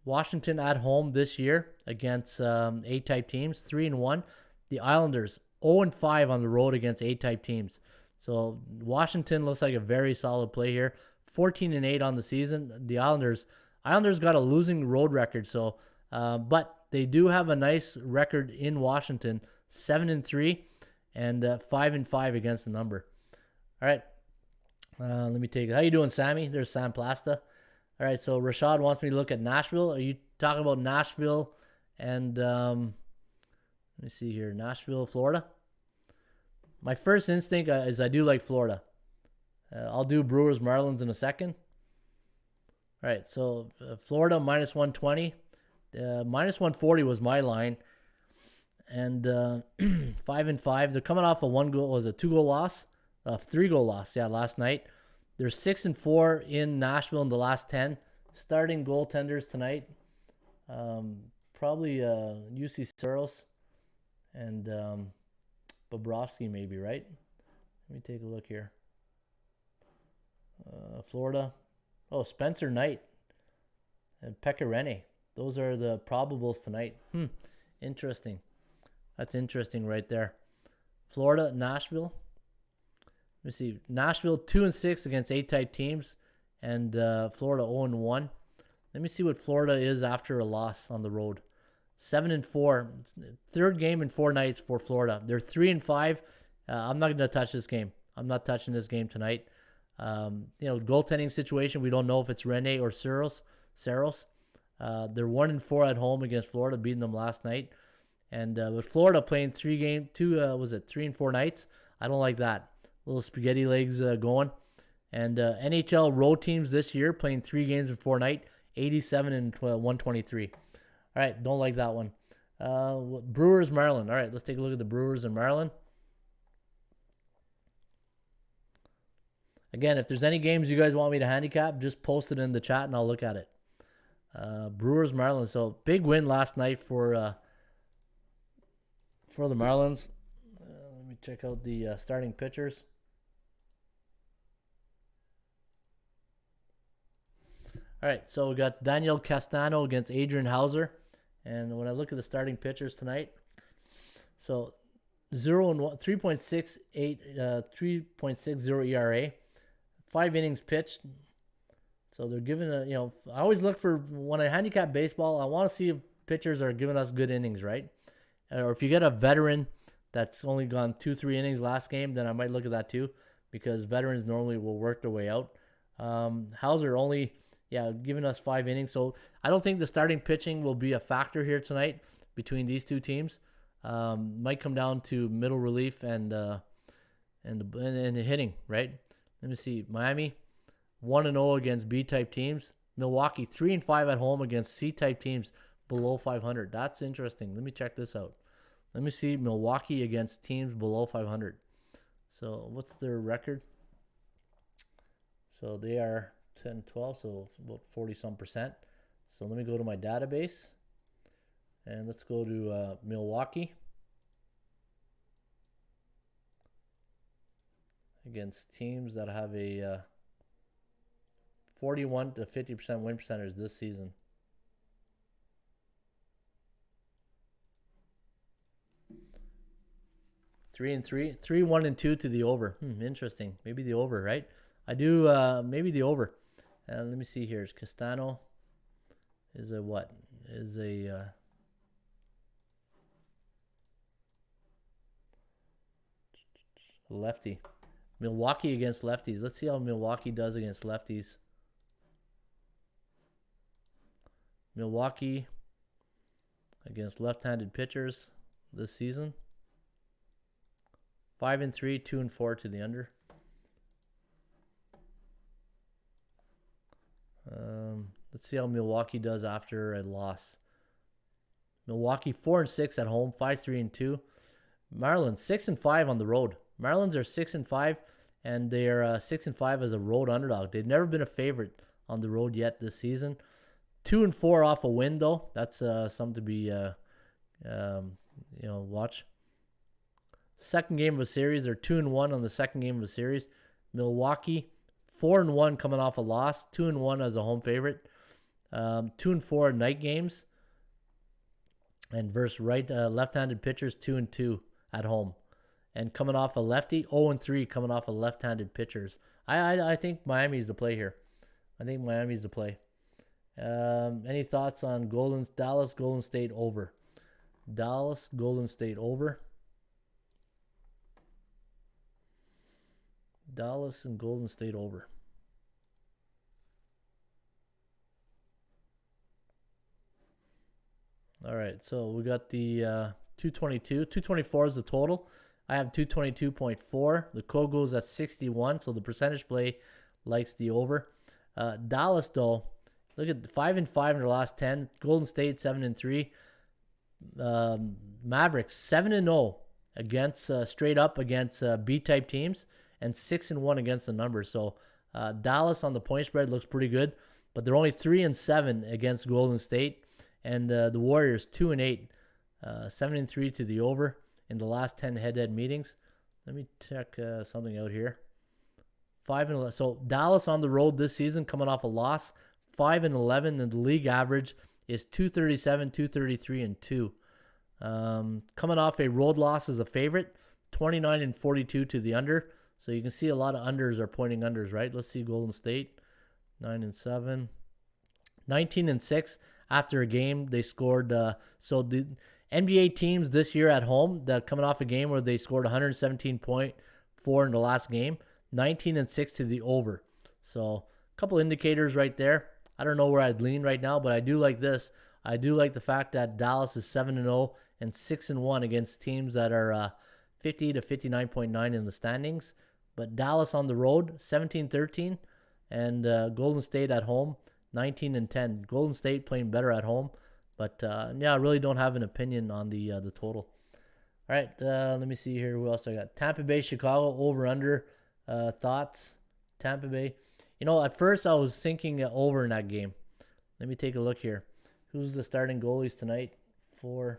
Washington at home this year against A-type teams, 3-1. The Islanders 0-5 on the road against A-type teams. So Washington looks like a very solid play here. 14-8 on the season. The Islanders got a losing road record. So, but they do have a nice record in Washington, 7-3 and 5-5 against the number. All right. Let me take it. How you doing, Sammy? There's Sam Plasta. All right, so Rashad wants me to look at Nashville. Are you talking about Nashville and let me see here, Nashville, Florida? My first instinct is I do like Florida. I'll do Brewers, Marlins in a second. All right, so Florida minus 120. Minus 140 was my line. And 5-5. They're coming off a 2-goal loss? 3-goal loss, last night. They're 6-4 in Nashville in the last 10. Starting goaltenders tonight, probably UC Saros and Bobrovsky maybe, right? Let me take a look here. Florida. Oh, Spencer Knight and Pekka Rinne. Those are the probables tonight. Interesting. That's interesting right there. Florida, Nashville. Let me see. Nashville 2-6 against A-type teams, and Florida 0-1. Let me see what Florida is after a loss on the road. 7-4. Third game in 4 nights for Florida. They're 3-5. I'm not going to touch this game. I'm not touching this game tonight. Goaltending situation. We don't know if it's Rinne or Saros. They're 1-4 at home against Florida, beating them last night. And with Florida playing 3 and 4 nights, I don't like that. Little spaghetti legs going. And NHL road teams this year playing 3 games in 4 nights, 87 and 123. All right, don't like that one. Brewers, Maryland. All right, let's take a look at the Brewers and Maryland. Again, if there's any games you guys want me to handicap, just post it in the chat and I'll look at it. Brewers, Maryland. So big win last night for the Marlins. Let me check out the starting pitchers. All right, so we got Daniel Castano against Adrian Hauser. And when I look at the starting pitchers tonight, so 0-1, 3.68, 3.60 ERA, 5 innings pitched. So they're giving a, I always look for, when I handicap baseball, I want to see if pitchers are giving us good innings, right? Or if you get a veteran that's only gone 2-3 innings last game, then I might look at that too, because veterans normally will work their way out. Hauser only, giving us 5 innings. So I don't think the starting pitching will be a factor here tonight between these two teams. Might come down to middle relief and the hitting, right? Let me see. Miami 1-0 against B-type teams. Milwaukee 3-5 at home against C-type teams below 500. That's interesting. Let me check this out. Let me see Milwaukee against teams below 500. So what's their record? So they are 10-12, so about 40-some%. So let me go to my database. And let's go to Milwaukee against teams that have a 41 to 50% win percentage this season. Three and 1-2 to the over. Interesting. Maybe the over, right? I do. Maybe the over. Let me see here. Castano is a what? Is a lefty. Milwaukee against lefties. Let's see how Milwaukee does against lefties. Milwaukee against left-handed pitchers this season. 5-3, 2-4 to the under. Let's see how Milwaukee does after a loss. Milwaukee 4-6 at home, 5-3-2. Marlins 6-5 on the road. Marlins are 6-5, and they are 6-5 as a road underdog. They've never been a favorite on the road yet this season. 2-4 off a win though. That's something to be watch. Second game of a series, they're 2-1 on the second game of a series. Milwaukee 4-1 coming off a loss, 2-1 as a home favorite. 2-4 night games, and versus left-handed pitchers 2-2 at home, and coming off a lefty 0-3 coming off a left-handed pitchers. I think Miami's the play here. I think Miami's the play. Any thoughts on Dallas Golden State over? Dallas Golden State over. Dallas and Golden State over. All right, so we got the 222. 224 is the total. I have 222.4. The code goes at 61, so the percentage play likes the over. Dallas, though, look at the 5-5 in their last 10. Golden State 7-3. Mavericks 7-0 against straight up against B-type teams, and 6-1 against the numbers. So Dallas on the point spread looks pretty good, but they're only 3-7 against Golden State, and the Warriors 2-8, 7-3 to the over in the last 10 head-to-head meetings. Let me check something out here. 5-11. So Dallas on the road this season, coming off a loss, 5-11, and the league average is 237, 233, and 2. Coming off a road loss as a favorite, 29-42 to the under. So you can see a lot of unders are pointing unders, right? Let's see Golden State, 9-7, 19-6 after a game they scored. So the NBA teams this year at home, that coming off a game where they scored 117.4 in the last game, 19-6 to the over. So a couple indicators right there. I don't know where I'd lean right now, but I do like this. I do like the fact that Dallas is 7-0 and 6-1 against teams that are 50 to 59.9 in the standings. But Dallas on the road, 17-13, and Golden State at home, 19-10. Golden State playing better at home, but I really don't have an opinion on the total. All right, let me see here. Who else I got? Tampa Bay, Chicago, over/under thoughts. Tampa Bay. At first I was thinking over in that game. Let me take a look here. Who's the starting goalies tonight? Let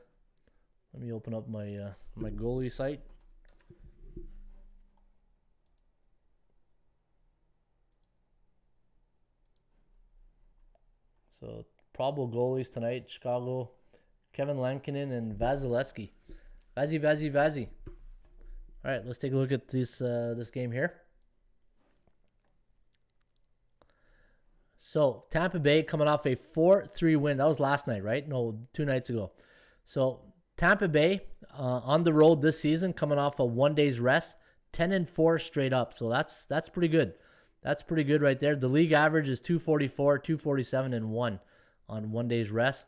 me open up my my goalie site. So probable goalies tonight: Chicago, Kevin Lankinen and Vasilevsky. Vazzy. All right, let's take a look at this game here. So Tampa Bay coming off a 4-3 win. That was last night, right? No, 2 nights ago. So Tampa Bay on the road this season, coming off a 1 day's rest, 10-4 straight up. So that's pretty good. That's pretty good right there. The league average is 244, 247, and 1 on 1 day's rest.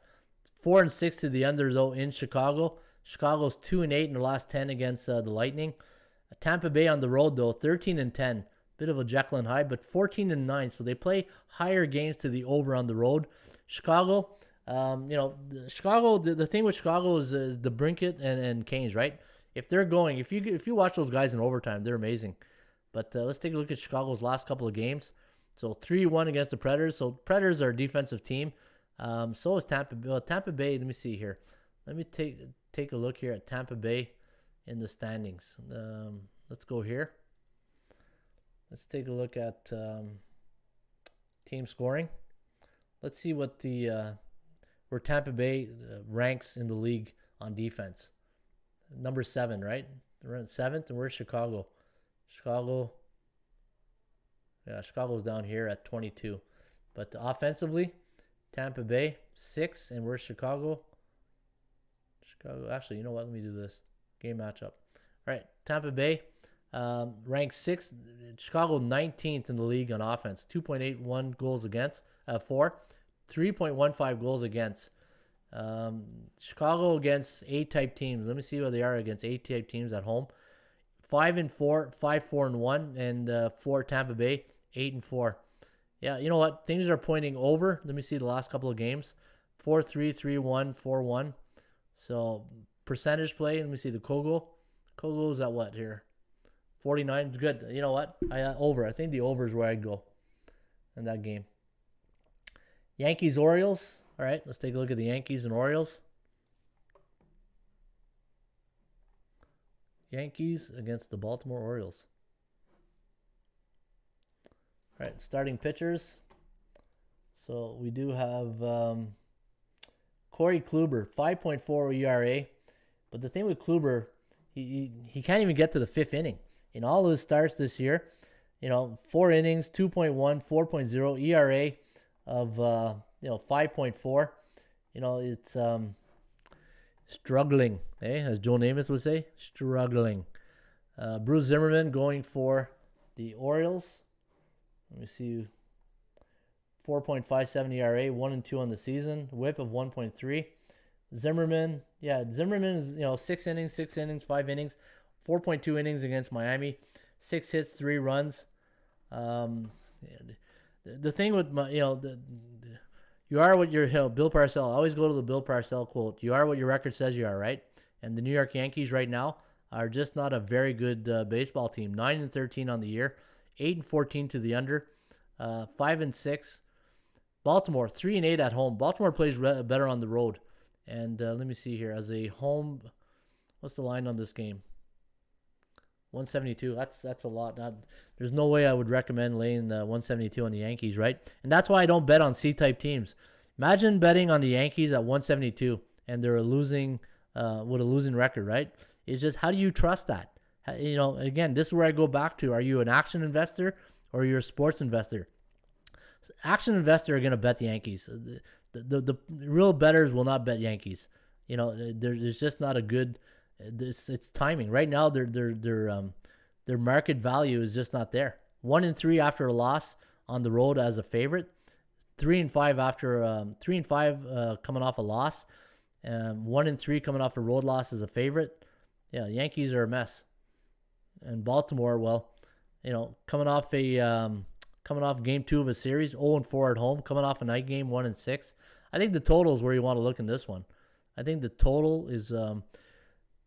4-6 to the under though in Chicago. Chicago's 2-8 in the last 10 against the Lightning. Tampa Bay on the road though, 13-10. Bit of a Jekyll and Hyde, but 14-9. So they play higher games to the over on the road. Chicago, Chicago. The thing with Chicago is the Brinkett and Canes, right? If they're going, if you watch those guys in overtime, they're amazing. But let's take a look at Chicago's last couple of games. So 3-1 against the Predators. So Predators are a defensive team. So is Tampa Bay. Well, Tampa Bay. Let me see here. Let me take a look here at Tampa Bay in the standings. Let's go here. Let's take a look at team scoring. Let's see what where Tampa Bay ranks in the league on defense. Number 7, right? They're in 7th, and where's Chicago? Chicago's down here at 22. But offensively, Tampa Bay 6, and where's Chicago? Actually, you know what? Let me do this game matchup. All right, Tampa Bay. Ranked 6th, Chicago 19th in the league on offense. 2.81 goals against, 3.15 goals against. Chicago against A-type teams. Let me see what they are against A-type teams at home. 5-4, 5-4-1, and 4 Tampa Bay, 8-4. Yeah, you know what? Things are pointing over. Let me see the last couple of games. 4-3, 3-1, 4-1. So percentage play. Let me see the Kogo. Kogo's at what here? 49 is good. You know what? Over. I think the over is where I'd go in that game. Yankees Orioles. All right, let's take a look at the Yankees and Orioles. Yankees against the Baltimore Orioles. All right, starting pitchers. So we do have Corey Kluber, 5.4 ERA. But the thing with Kluber, he can't even get to the 5th inning. In all of his starts this year, 4 innings, 2.1, 4.0 ERA of 5.4. It's struggling, as Joe Namath would say, struggling. Bruce Zimmerman going for the Orioles. Let me see. 4.57 ERA, 1-2 on the season, WHIP of 1.3. Zimmerman is 6 innings, 5 innings. 4.2 innings against Miami, 6 hits, 3 runs. The thing with you are what your Bill Parcells. I always go to the Bill Parcells quote. You are what your record says you are, right? And the New York Yankees right now are just not a very good baseball team. 9-13 on the year, 8-14 to the under, 5-6. Baltimore 3-8 at home. Baltimore plays better on the road. And let me see here as a home. What's the line on this game? 172. That's a lot. There's no way I would recommend laying 172 on the Yankees, right? And that's why I don't bet on C-type teams. Imagine betting on the Yankees at 172 and they're losing with a losing record, right? It's just, how do you trust that? Again, this is where I go back to. Are you an action investor or you're a sports investor? Action investor are going to bet the Yankees. The real bettors will not bet Yankees. There's just not a good. It's timing. Right now, their market value is just not there. 1-3 after a loss on the road as a favorite. 3-5 after 3-5 coming off a loss. 1-3 coming off a road loss as a favorite. Yeah, the Yankees are a mess. And Baltimore, well, coming off game 2 of a series, 0-4 at home, coming off a night game, 1-6. I think the total is where you want to look in this one. I think the total is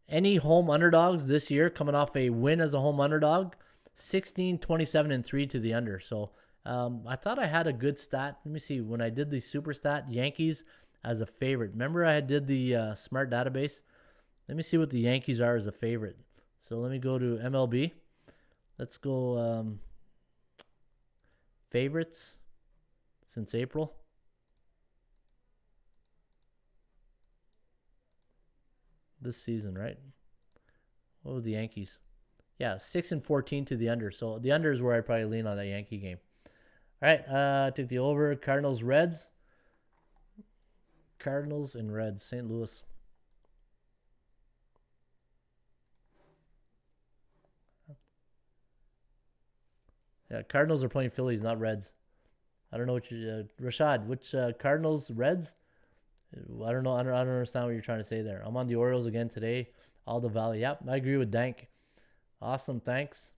any home underdogs this year coming off a win as a home underdog, 16, 27, and 3 to the under. So I thought I had a good stat. Let me see. When I did the super stat, Yankees as a favorite. Remember I did the smart database? Let me see what the Yankees are as a favorite. So let me go to MLB. Let's go favorites since April. This season, right? What was the Yankees? Yeah, 6-14 to the under. So the under is where I probably lean on that Yankee game. All right, took the over. Cardinals, Reds. Cardinals and Reds, St. Louis. Yeah, Cardinals are playing Phillies, not Reds. I don't know what you, Rashad, which Cardinals, Reds? I don't know. I don't understand what you're trying to say there. I'm on the Orioles again today. Aldo Valley. Yep, I agree with Dank. Awesome, thanks.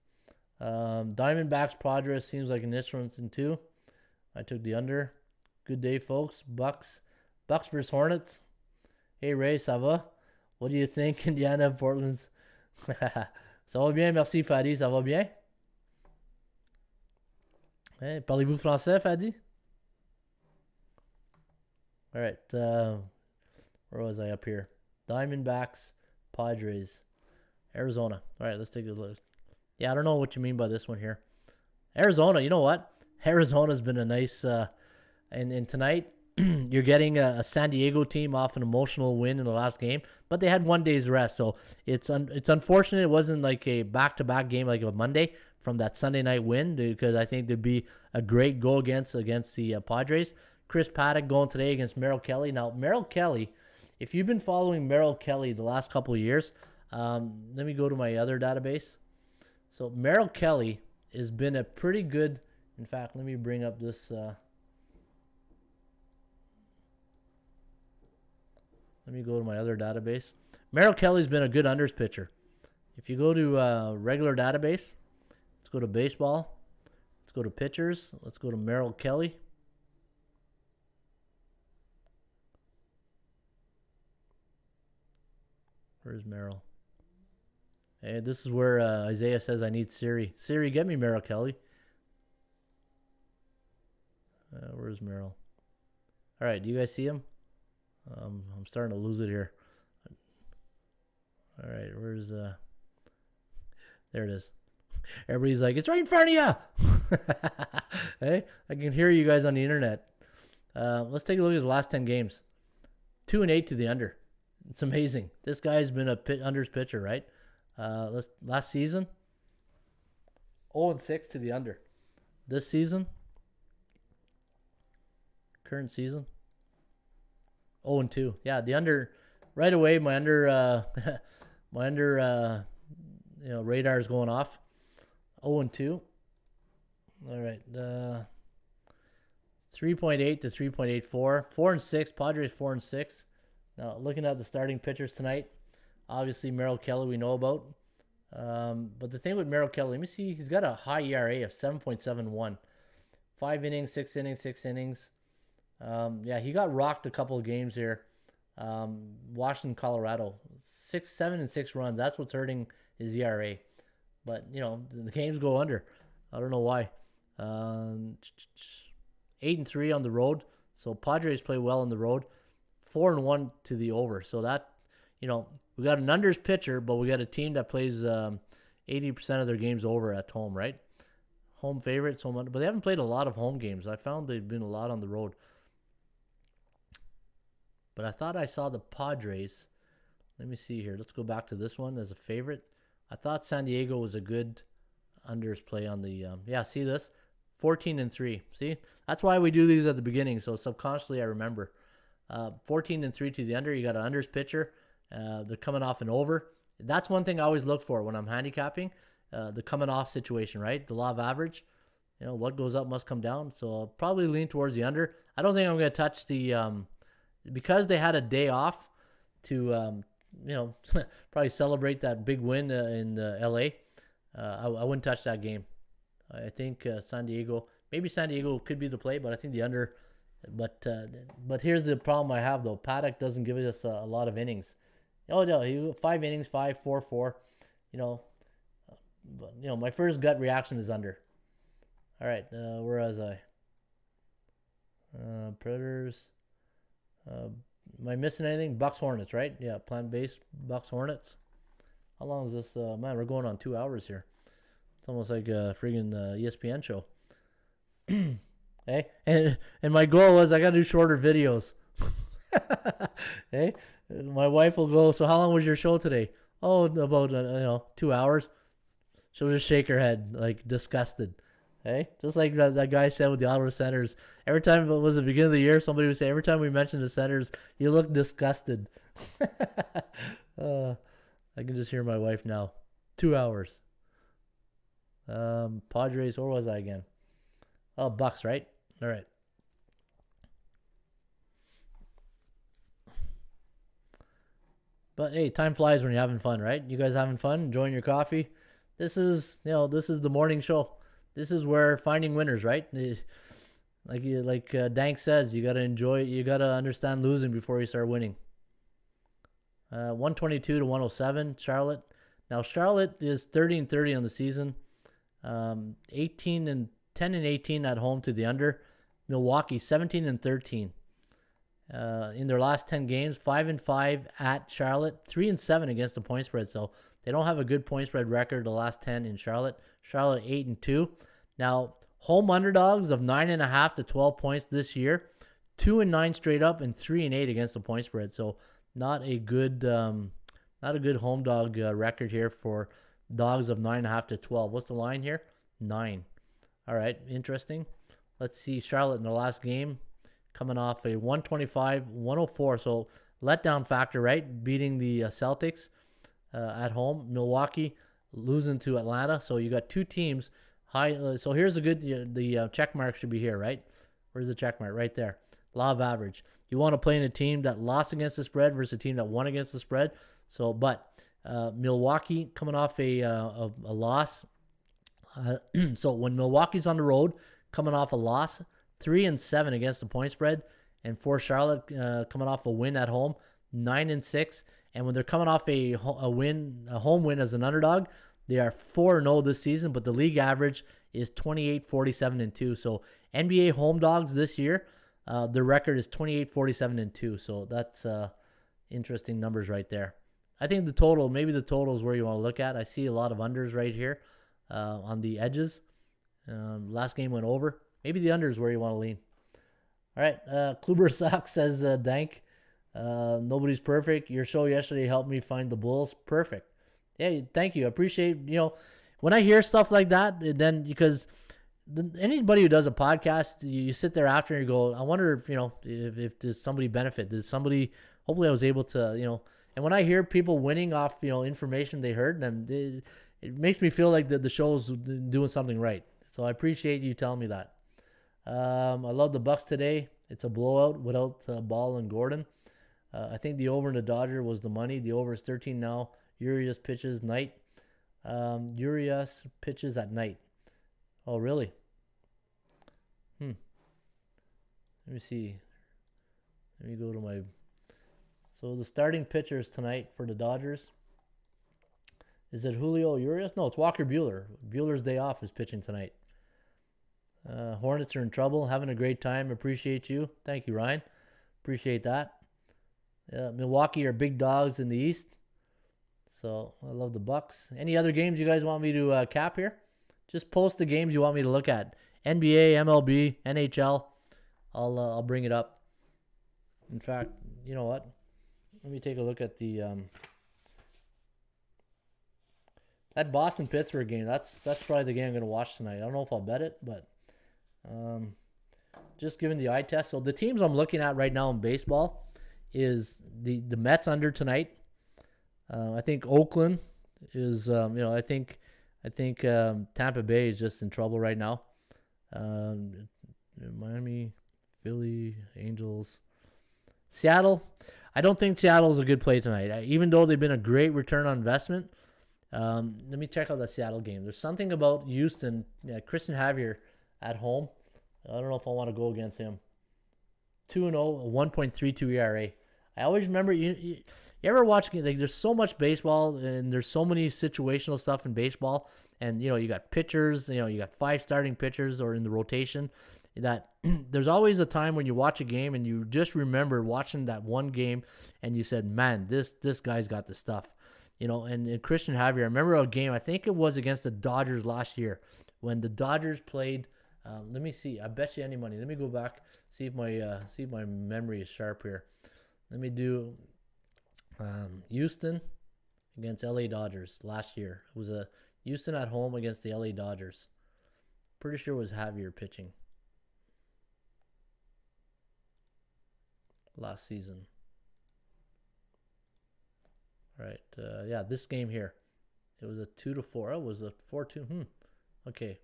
Diamondbacks, Padres seems like an interesting too. I took the under. Good day, folks. Bucks versus Hornets. Hey Ray, ça va? What do you think, Indiana, Portland's? Ça va bien, merci Fadi. Ça va bien? Hey, parlez-vous français, Fadi? All right. Where was I up here? Diamondbacks, Padres, Arizona. All right, let's take a look. Yeah, I don't know what you mean by this one here. Arizona, you know what? Arizona's been a nice, and tonight you're getting a San Diego team off an emotional win in the last game, but they had 1 day's rest, so it's unfortunate it wasn't like a back-to-back game like a Monday from that Sunday night win, because I think there'd be a great go against the Padres. Chris Paddock going today against Merrill Kelly. Now, Merrill Kelly, if you've been following Merrill Kelly the last couple of years, let me go to my other database. So Merrill Kelly has been a pretty good, in fact, let me bring up this. Let me go to my other database. Merrill Kelly's been a good unders pitcher. If you go to regular database, let's go to baseball. Let's go to pitchers. Let's go to Merrill Kelly. Where's Merrill? Hey, this is where Isaiah says I need Siri. Siri, get me Merrill Kelly. Where's Merrill? All right, do you guys see him? I'm starting to lose it here. All right, where's there it is. Everybody's like, it's right in front of you. Hey, I can hear you guys on the internet. Let's take a look at his last 10 games. 2-8 to the under. It's amazing. This guy's been a unders pitcher, right? Last season, 0-6 to the under. This season, current season, 0-2. Yeah, the under right away. My under, radar is going off. 0-2. All right, 3.8 to 3.84. 4-6. Padres 4-6. Now looking at the starting pitchers tonight. Obviously, Merrill Kelly we know about. But the thing with Merrill Kelly, let me see. He's got a high ERA of 7.71. 5 innings, 6 innings, 6 innings. Yeah, he got rocked a couple of games here. Washington, Colorado. 7 and 6 runs. That's what's hurting his ERA. But, the games go under. I don't know why. 8-3 on the road. So Padres play well on the road. 4-1 to the over. So that, we got an unders pitcher, but we got a team that plays 80% of their games over at home, right? Home favorites, but they haven't played a lot of home games. I found they've been a lot on the road. But I thought I saw the Padres. Let me see here. Let's go back to this one as a favorite. I thought San Diego was a good unders play on the, see this? 14-3. See? That's why we do these at the beginning, so subconsciously I remember. 14-3 to the under. You got an unders pitcher. They're coming off an over. That's one thing I always look for when I'm handicapping. The coming off situation, right? The law of average. What goes up must come down. So I'll probably lean towards the under. I don't think I'm going to touch the because they had a day off to probably celebrate that big win in LA. I wouldn't touch that game. I think San Diego could be the play, but I think the under. But here's the problem I have though. Paddock doesn't give us a lot of innings. Oh no, he 5 innings, 4-4. My first gut reaction is under. All right, where was I? Predators. Am I missing anything? Bucks Hornets, right? Yeah, plant-based Bucks Hornets. How long is this? Man, we're going on 2 hours here. It's almost like a friggin' ESPN show. Hey, and my goal was I got to do shorter videos. Hey, my wife will go, so how long was your show today? Oh, about 2 hours. She'll just shake her head like disgusted. Hey, just like that guy said with the Ottawa Senators. Every time it was the beginning of the year, somebody would say, every time we mention the Senators, you look disgusted. uh, I can just hear my wife now. 2 hours. Padres, where was I again? Oh, Bucks, right? All right. But hey, time flies when you're having fun, right? You guys having fun, enjoying your coffee? This is the morning show. This is where finding winners, right? Like Dank says, you gotta enjoy it. You gotta understand losing before you start winning. 122 to 107, Charlotte. Now Charlotte is 30-30 on the season. 10 and 18 at home to the under. Milwaukee 17-13. In their last 10 games, 5-5 at Charlotte, 3-7 against the point spread. So they don't have a good point spread record the last 10 in Charlotte. Charlotte 8-2. Now home underdogs of 9.5 to 12 points this year, 2-9 straight up and 3-8 against the point spread. So not a good home dog record here for dogs of 9.5 to 12. What's the line here? 9. All right, interesting. Let's see Charlotte in the last game, coming off a 125-104. So letdown factor, right? Beating the Celtics at home. Milwaukee losing to Atlanta. So you got two teams high. So here's the check mark should be here, right? Where's the check mark? Right there. Law of average. You want to play in a team that lost against the spread versus a team that won against the spread. So, but Milwaukee coming off a loss. So when Milwaukee's on the road, coming off a loss, 3-7 against the point spread, and for Charlotte coming off a win at home, 9-6. And when they're coming off a home win as an underdog, they are 4-0 this season, but the league average is 28-47-2. So NBA home dogs this year, their record is 28-47-2. So that's interesting numbers right there. I think the total is where you want to look at. I see a lot of unders right here on the edges. Last game went over. Maybe the under is where you want to lean. All right. Kluber Sox says, Dank, nobody's perfect. Your show yesterday helped me find the Bulls. Perfect. Yeah, thank you. I appreciate, when I hear stuff like that, then because anybody who does a podcast, you sit there after and you go, I wonder if does somebody benefit? Did somebody, hopefully I was able to, and when I hear people winning off, information they heard, then it makes me feel like the show's doing something right. So I appreciate you telling me that. I love the Bucks today. It's a blowout without Ball and Gordon. I think the over in the Dodger was the money. The over is 13 now. Urias pitches night. Urias pitches at night. Oh, really? Let me see. Let me go to my... So the starting pitchers tonight for the Dodgers. Is it Julio Urias? No, it's Walker Buehler. Buehler's day off is pitching tonight. Hornets are in trouble. Having a great time. Appreciate you. Thank you, Ryan. Appreciate that. Milwaukee are big dogs in the East. So I love the Bucks. Any other games you guys want me to cap here? Just post the games you want me to look at. NBA, MLB, NHL. I'll bring it up. In fact, you know what? Let me take a look at the that Boston-Pittsburgh game. That's probably the game I'm going to watch tonight. I don't know if I'll bet it, but just giving the eye test. So the teams I'm looking at right now in baseball is the Mets under tonight. I think Oakland is, I think Tampa Bay is just in trouble right now. Miami, Philly, Angels, Seattle. I don't think Seattle is a good play tonight. Even though they've been a great return on investment. Let me check out that Seattle game. There's something about Houston. Yeah, Christian Javier at home. I don't know if I want to go against him. 2-0, 1.32 ERA. I always remember, you ever watch, like, there's so much baseball and there's so many situational stuff in baseball. And, you got pitchers, you got 5 starting pitchers or in the rotation. That there's always a time when you watch a game and you just remember watching that one game and you said, man, this guy's got the stuff. And Christian Javier, I remember a game, I think it was against the Dodgers last year when the Dodgers played. Let me see. I bet you any money. Let me go back, see if my memory is sharp here. Let me do Houston against LA Dodgers last year. It was a Houston at home against the LA Dodgers. Pretty sure it was Javier pitching last season. All right. Yeah, this game here. It was a 2-4. Oh, it was a 4-2. Okay.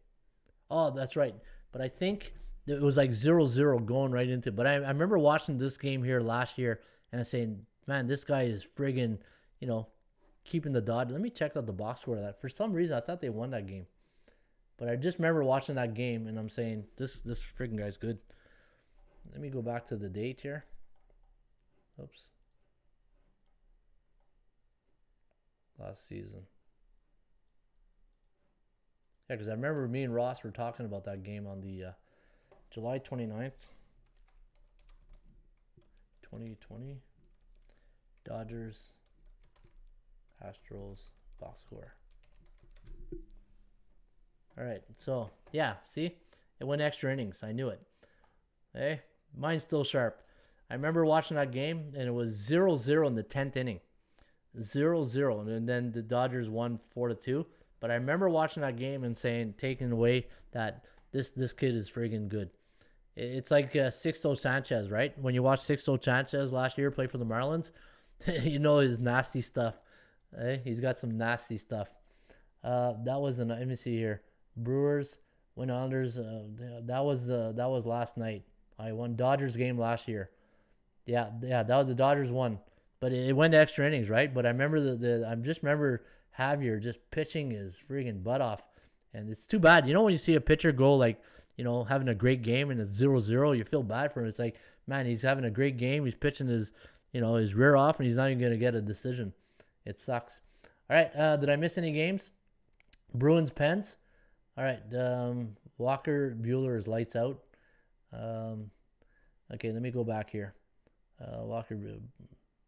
Oh, that's right. But I think it was like 0-0 going right into it. But I remember watching this game here last year and saying, man, this guy is friggin', keeping the Dodgers. Let me check out the box score of that. For some reason, I thought they won that game. But I just remember watching that game and I'm saying, this friggin' guy's good. Let me go back to the date here. Oops. Last season. Yeah, because I remember me and Ross were talking about that game on the July 29th, 2020. Dodgers, Astros, box score. All right, so, yeah, see? It went extra innings. I knew it. Hey, mine's still sharp. I remember watching that game, and it was 0-0 in the 10th inning. 0-0, and then the Dodgers won 4-2. But I remember watching that game and saying, taking away that this kid is friggin' good. It's like Sixto Sanchez, right? When you watch Sixto Sanchez last year play for the Marlins, you know his nasty stuff. Hey, he's got some nasty stuff. That was let me see here. Brewers win Islanders. That was last night. I won Dodgers game last year. Yeah, that was the Dodgers won. But it went to extra innings, right? But I remember I just remember Javier just pitching his friggin' butt off. And it's too bad. When you see a pitcher go like, having a great game and it's 0-0, you feel bad for him. It's like, man, he's having a great game. He's pitching his rear off and he's not even going to get a decision. It sucks. All right. Did I miss any games? Bruins, Pens. All right. Walker, Bueller is lights out. Okay, let me go back here. Walker,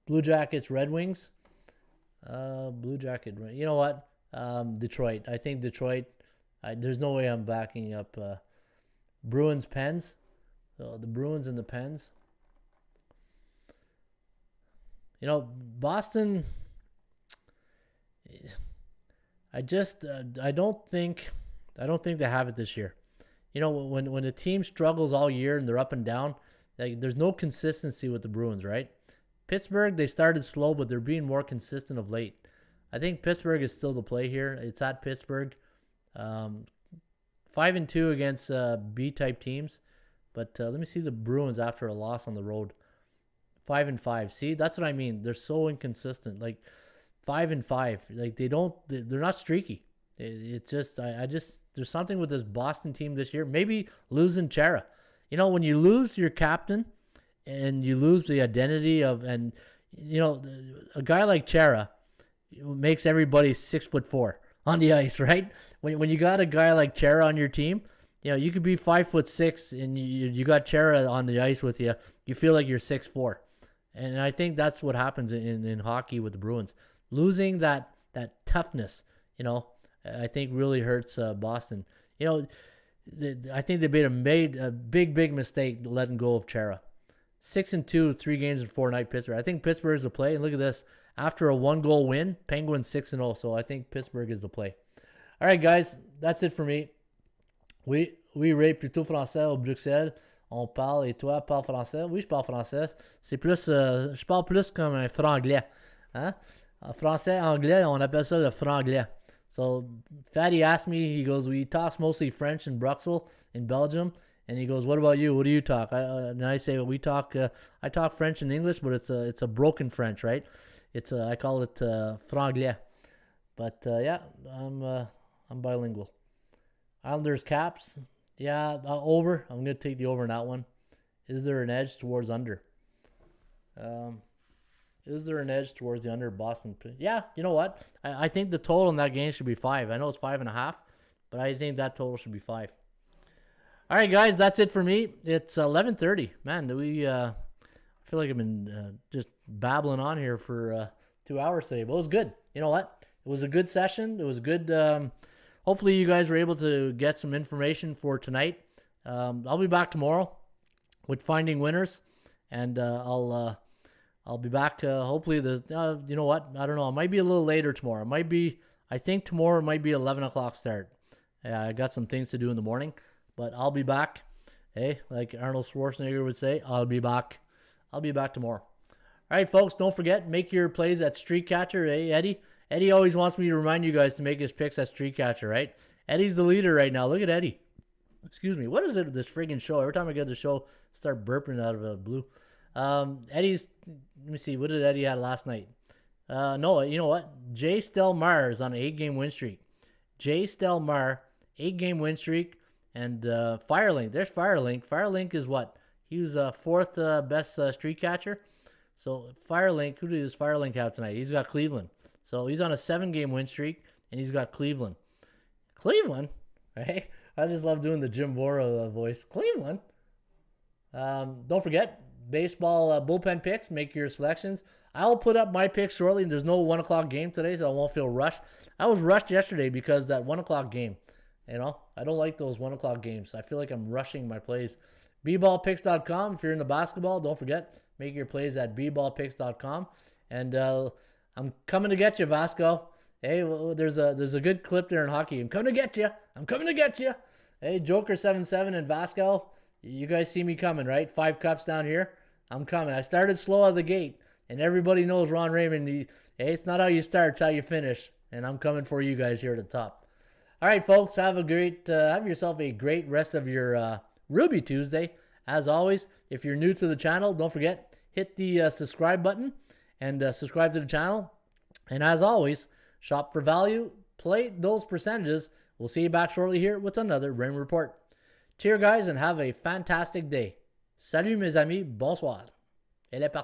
Blue Jackets, Red Wings. Blue Jacket. You know what? Detroit. I think Detroit. There's no way I'm backing up. Bruins, Pens. So the Bruins and the Pens. Boston. I don't think they have it this year. When a team struggles all year and they're up and down, there's no consistency with the Bruins, right? Pittsburgh, they started slow, but they're being more consistent of late. I think Pittsburgh is still the play here. It's at Pittsburgh. 5-2 against B-type teams. But let me see the Bruins after a loss on the road. 5-5. See, that's what I mean. They're so inconsistent. Like 5-5. Like they're not streaky. It's just, there's something with this Boston team this year. Maybe losing Chara. When you lose your captain and you lose the identity of, and a guy like Chara makes everybody 6'4" on the ice, right? When you got a guy like Chara on your team, you could be 5'6" and you got Chara on the ice with you. You feel like you're 6'4", and I think that's what happens in hockey with the Bruins. Losing that toughness, I think really hurts Boston. I think they made a big mistake letting go of Chara. 6-2, 3 games in 4 night Pittsburgh. I think Pittsburgh is the play. And look at this. After a 1-goal win, Penguins 6-0. So I think Pittsburgh is the play. All right, guys. That's it for me. Oui, Ray, plutôt français au Bruxelles. On parle, et toi, parles français? Oui, je parle français. C'est plus, je parle plus comme un franglais. Hein? En français, anglais, on appelle ça le franglais. So Fatty asked me, he goes, he talks mostly French in Bruxelles, in Belgium. And he goes, what about you? What do you talk? And I say, I talk French and English, but it's a broken French, right? I call it franglais. But yeah, I'm bilingual. Islanders, Caps. Yeah, over. I'm going to take the over in that one. Is there an edge towards under? Is there an edge towards the under Boston? Yeah, you know what? I think the total in that game should be 5. I know it's 5.5, but I think that total should be 5. All right, guys, that's it for me. It's 11:30. Man, I feel like I've been just babbling on here for 2 hours today, but it was good. You know what? It was a good session. It was good. Hopefully, you guys were able to get some information for tonight. I'll be back tomorrow with finding winners, and I'll be back. Hopefully, you know what? I don't know. It might be a little later tomorrow. I think tomorrow might be 11 o'clock start. Yeah, I got some things to do in the morning, but I'll be back. Hey, like Arnold Schwarzenegger would say, I'll be back. I'll be back tomorrow. All right, folks, don't forget, make your plays at Streakcatcher. Hey, Eddie. Eddie always wants me to remind you guys to make his picks at Streakcatcher, right? Eddie's the leader right now. Look at Eddie. Excuse me. What is it with this friggin' show? Every time I get the show, I start burping out of the blue. Eddie's, let me see. What did Eddie have last night? No, you know what? Jay Stelmar is on an 8-game win streak. Jay Stelmar, 8-game win streak. And Firelink. There's Firelink. Firelink is what? He was fourth best streak catcher. So Firelink, who does Firelink have tonight? He's got Cleveland. So he's on a 7-game win streak, and he's got Cleveland. Cleveland? Right? I just love doing the Jim Vora voice. Cleveland? Don't forget, baseball bullpen picks. Make your selections. I'll put up my picks shortly. There's no 1 o'clock game today, so I won't feel rushed. I was rushed yesterday because that 1 o'clock game. You know, I don't like those 1 o'clock games. I feel like I'm rushing my plays. bballpicks.com. If you're into basketball, don't forget, make your plays at bballpicks.com. And I'm coming to get you, Vasco. Hey, well, there's a good clip there in hockey. I'm coming to get you. I'm coming to get you. Hey, Joker 77 and Vasco, you guys see me coming, right? 5 cups down here. I'm coming. I started slow out of the gate, and everybody knows Ron Raymond. Hey, it's not how you start, it's how you finish. And I'm coming for you guys here at the top. All right, folks, have yourself a great rest of your Ruby Tuesday. As always, if you're new to the channel, don't forget, hit the subscribe button and subscribe to the channel. And as always, shop for value, play those percentages. We'll see you back shortly here with another Raymond Report. Cheers, guys, and have a fantastic day. Salut, mes amis. Bonsoir. Elle est partie.